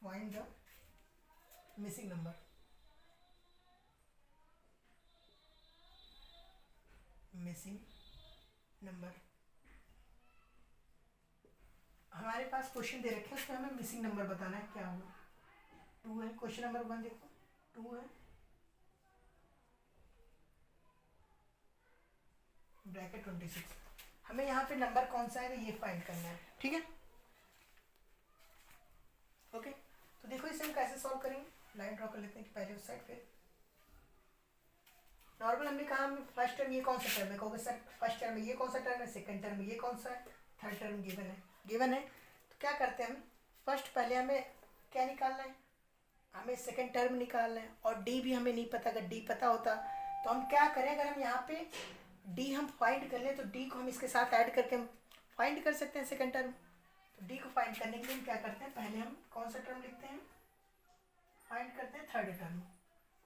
Speaker 1: find the missing number, हमारे पास क्वेश्चन दे रखे हैं, उसमें हमें मिसिंग नंबर बताना है क्या होगा। 2 है, क्वेश्चन नंबर 1 देखो 2 है, ब्रैकेट 26, हमें यहाँ पे नंबर कौन सा है ये फाइंड करना है, ठीक है। ओके, तो देखो इसे हम कैसे सॉल्व करेंगे। लाइन ड्रॉ कर लेते हैं कि पहले उस साइड, फिर नॉर्मल हमने कहा हम फर्स्ट टर्म ये कौन सा टर्म है, कहोगे सर फर्स्ट टर्म में ये कौन सा टर्म है, सेकंड टर्म में ये कौन सा है, थर्ड टर्म गिवन है। तो क्या करते हैं हम फर्स्ट पहले हमें क्या निकालना है, हमें सेकंड टर्म निकालना है, और डी भी हमें नहीं पता। अगर डी पता होता तो हम क्या करें, अगर हम यहाँ पे डी हम फाइंड कर लें तो डी को हम इसके साथ ऐड करके हम फाइंड कर सकते हैं सेकंड टर्म। तो डी को फाइंड करने के लिए हम क्या करते हैं, पहले हम कौन सा टर्म लिखते हैं, फाइंड करते हैं थर्ड टर्म।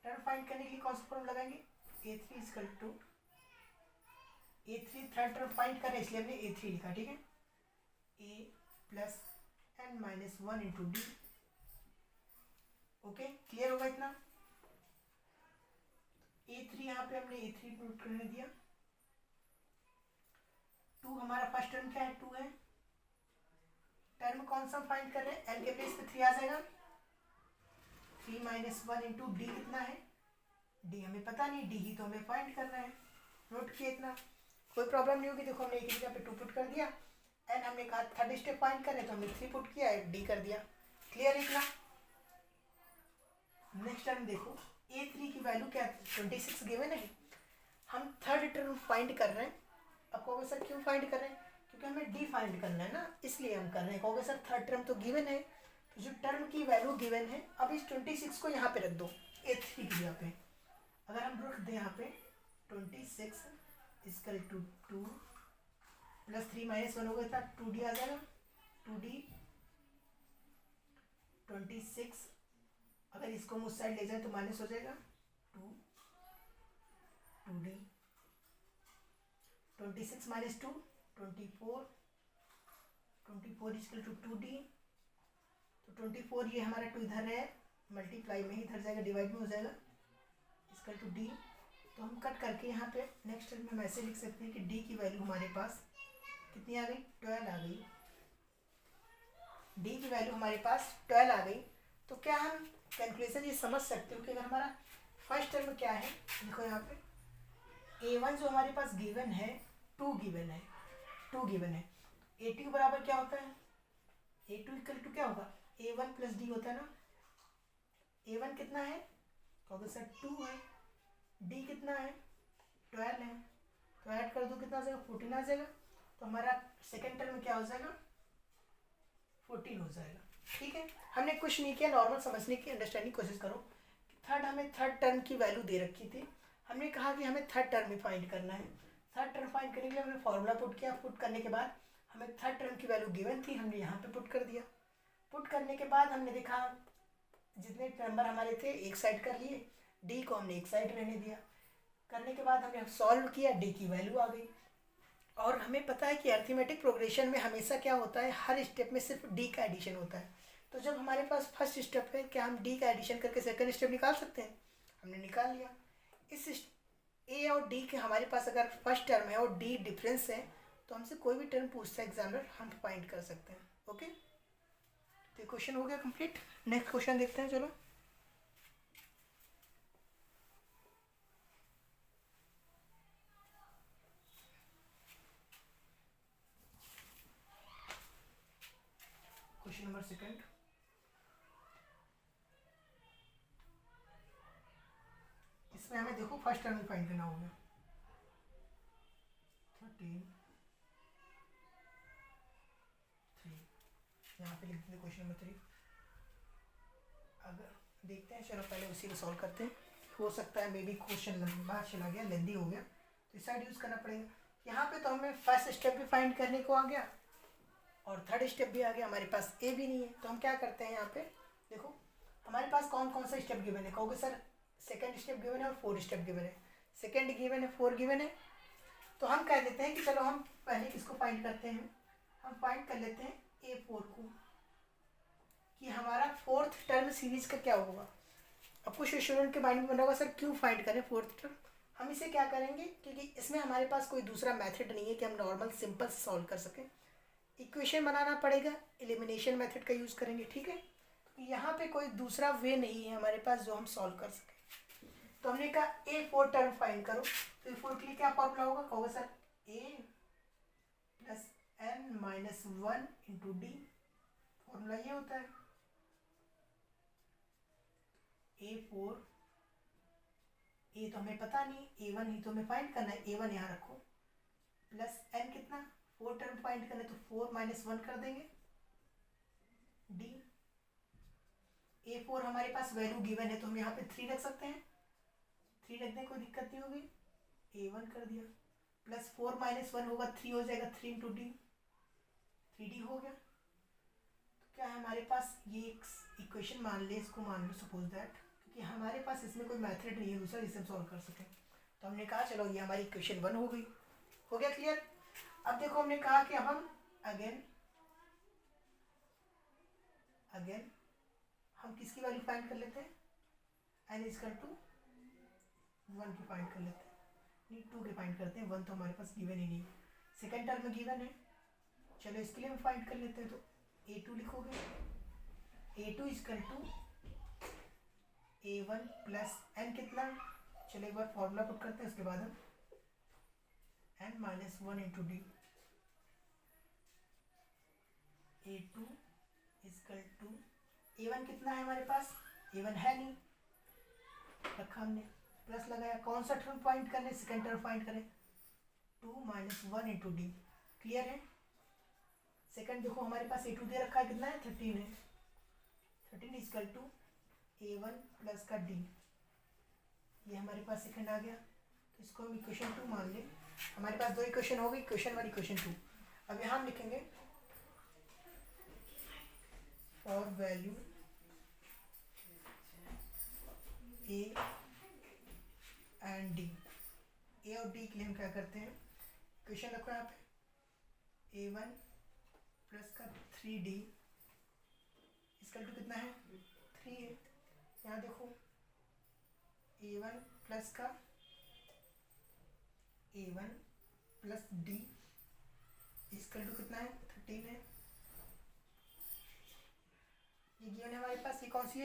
Speaker 1: टर्म फाइंड करने के लिए कौन सा फॉर्म लगाएंगे, A3 is equal to A3, third term find करें इसलिए हमने A3 लिखा, ठीक है। A plus n minus 1 into D, okay clear होगा इतना। A3 यहाँ पे हमने A3 नोट करने दिया, 2 हमारा फर्स्ट टर्म क्या है, 2 है। टर्म कौन सा फाइंड कर रहे हैं, एल के प्लेस पे 3 आ जाएगा। 3 माइनस 1 इंटू डी कितना है, डी हमें पता नहीं, डी ही तो हमें फाइंड करना है। नोट किए इतना, कोई प्रॉब्लम नहीं होगी। देखो हमने एक जगह पे 2 पुट कर दिया, एंड हमने कहा थर्ड स्टेप फाइंड करें तो हमने 3 पुट किया, डी कर दिया। क्लियर इतना। नेक्स्ट टर्म देखो, A3 की वैल्यू क्या है, 26 गिवन है। हम थर्ड टर्म फाइंड कर रहे हैं। अब कहोगे सर क्यों फाइंड कर रहे हैं, क्योंकि हमें डी फाइंड करना है ना, इसलिए हम कर रहे हैं। कहोगे सर थर्ड टर्म तो गिवन है, तो जो टर्म की वैल्यू गिवन है, अब इस 26 को यहाँ पे रख दो A3 की जगह पे। अगर हम रख दें यहाँ पे 26 इक्वल टू 2 प्लस 3 माइनस 1 हो गया था, 2D आ जाएगा। 2D 26, अगर इसको हम उस साइड ले जाए तो माइनस हो जाएगा 2D 26 minus 2 24 equal to 2D। तो 24 ये हमारा 2 इधर है, मल्टीप्लाई में ही इधर जाएगा, डिवाइड में हो जाएगा, इक्वल टू D। तो हम कट करके यहाँ पे नेक्स्ट टर्म में हम ऐसे लिख सकते हैं कि D की वैल्यू हमारे पास कितनी आ गई, 12 आ गई। D की वैल्यू हमारे पास 12 आ गई। तो क्या हम कैलकुलेशन ये समझ सकते हो कि अगर हमारा फर्स्ट टर्म क्या है, देखो यहाँ पे A1 जो हमारे पास गिवन है, 2 गिवन है, 2 गिवन है। A2 बराबर क्या होता है, A2 इक्वल टू क्या होगा, A1 प्लस D होता है ना। A1 कितना है, कहोगे सर 2 है। D कितना है, 12 है। तो ऐड कर दो, कितना आ जाएगा, 14 आ जाएगा। तो हमारा सेकेंड टर्म क्या हो जाएगा, 14 हो जाएगा। ठीक है, हमने कुछ नहीं किया, नॉर्मल समझने की, अंडरस्टैंडिंग कोशिश करो। हमें थर्ड टर्म की वैल्यू दे रखी थी, हमने कहा कि हमें थर्ड टर्म में फाइंड करना है। थर्ड टर्म फाइंड करने के लिए हमने फॉर्मूला पुट किया, पुट करने के बाद हमें थर्ड टर्म की वैल्यू गिवन थी, हमने यहाँ पे पुट कर दिया। पुट करने के बाद हमने देखा जितने नंबर हमारे थे एक साइड कर लिए, डी को हमने एक साइड रहने दिया। करने के बाद हमने सॉल्व किया, डी की वैल्यू आ गई। और हमें पता है कि अरिथमेटिक प्रोग्रेशन में हमेशा क्या होता है, हर स्टेप में सिर्फ डी का एडिशन होता है। तो जब हमारे पास फर्स्ट स्टेप है, क्या हम डी का एडिशन करके सेकंड स्टेप निकाल सकते हैं, हमने निकाल लिया। इस ए और डी के हमारे पास अगर फर्स्ट टर्म है और डी डिफरेंस है, तो हमसे कोई भी टर्म पूछता है एग्जामिनर, हम फाइंड कर सकते हैं। ओके, तो क्वेश्चन हो गया कंप्लीट। नेक्स्ट क्वेश्चन देखते हैं, चलो। क्वेश्चन नंबर सेकंड, इसमें हमें देखो फर्स्ट टर्म फाइंड करना होगा। 13 3 यहाँ पे लिख देते क्वेश्चन नंबर 3। अगर देखते हैं, चलो पहले उसी को सॉल्व करते हैं। हो सकता है मे बी क्वेश्चन लंबा चला गया, लेंदी हो गया, तो इस साइड यूज़ करना पड़ेगा। यहाँ पे तो हमें फर्स्ट स्टेप भी फाइंड करने को आ गया और थर्ड स्टेप भी आ गया, हमारे पास ए भी नहीं है। तो हम क्या करते हैं, यहाँ पे देखो हमारे पास कौन कौन सा स्टेप गिवन है, कहोगे सर सेकंड स्टेप गिवन है और 4 स्टेप गिवन है। सेकंड गिवन है, 4 गिवन है, तो हम कह देते हैं कि चलो हम पहले किसको फाइंड करते हैं, हम फाइंड कर लेते हैं A4 को, कि हमारा फोर्थ टर्म सीरीज का क्या होगा। अब कुछ स्टूडेंट के माइंड में बना होगा सर क्यों फाइंड करें फोर्थ टर्म। हम इसे क्या करेंगे, क्योंकि इसमें हमारे पास कोई दूसरा मेथड नहीं है कि हम नॉर्मल सिंपल से सॉल्व कर सकें। इक्वेशन बनाना पड़ेगा, एलिमिनेशन मेथड का यूज़ करेंगे। ठीक है, तो यहाँ पे कोई दूसरा वे नहीं है हमारे पास जो हम सॉल्व कर सकें। तो हमने कहा A4 टर्म फाइंड करो, तो A4 के लिए क्या फॉर्मूला होगा, कहोगे sir A plus n minus 1 into D, formula ये होता है। A4, A तो हमें पता नहीं, A1 ही तो हमें फाइंड करना है, A1 यहाँ रखो, प्लस n कितना 4 टर्म फाइंड करना है, तो 4 माइनस 1 कर देंगे D। A4 हमारे पास वैल्यू गिवन है, तो हम यहाँ पे 3 रख सकते हैं, 3 रख दें, कोई दिक्कत नहीं होगी। A1 कर दिया, प्लस 4 माइनस 1 होगा 3 हो जाएगा, 3 इंटू डी, 3D हो गया। तो क्या है हमारे पास, ये इक्वेशन मान ले, इसको मान लो सपोज दैट, क्योंकि हमारे पास इसमें कोई मेथड नहीं है दूसरा जिससे हम सॉल्व कर सकें। तो हमने कहा चलो ये हमारी इक्वेशन 1 हो गई। हो गया क्लियर। अब देखो हमने कहा कि अब हम अगेन हम किसकी वैल्यू फाइंड कर लेते हैं, n इक्वल टू 1 की फाइंड कर लेते हैं, नहीं 2 के फाइंड करते हैं, 1 तो हमारे पास गिवन ही नहीं। सेकेंड टर्म गिवन है, चलो इसके लिए हम फाइंड कर लेते हैं। तो A2 लिखोगे, A2 is equal to A1 plus n कितना, चलो एक बार फॉर्मूला पुट करते हैं, उसके बाद हम n minus 1 into D. A2 is equal to A1 कितना है हमारे पास, A1 है नहीं, रखा हमने, प्लस लगाया, कौन सा टर्म फाइंड करने, सेकेंड टर्म फाइंड करें, 2 माइनस 1 इंटू डी। क्लियर है। सेकंड देखो हमारे पास A2 दे रखा है, कितना है 13 है, 13 इजकल टू A1 प्लस का डी, ये हमारे पास सेकंड आ गया। तो इसको हम इक्वेशन 2 मान लें। हमारे पास दो इक्वेशन हो गई, इक्वेशन 1 इक्वेशन 2। अब यहाँ हम लिखेंगे for value A and D. A और डी के लिए हम क्या करते हैं, इक्वेशन रखो यहाँ पे, A1 प्लस का 3D इसका टू कितना है 3 है। यहाँ देखो A1 प्लस का A1 प्लस D इसका टू कितना है 13 है। ये गिवन है हमारे पास, ये कौन सी है,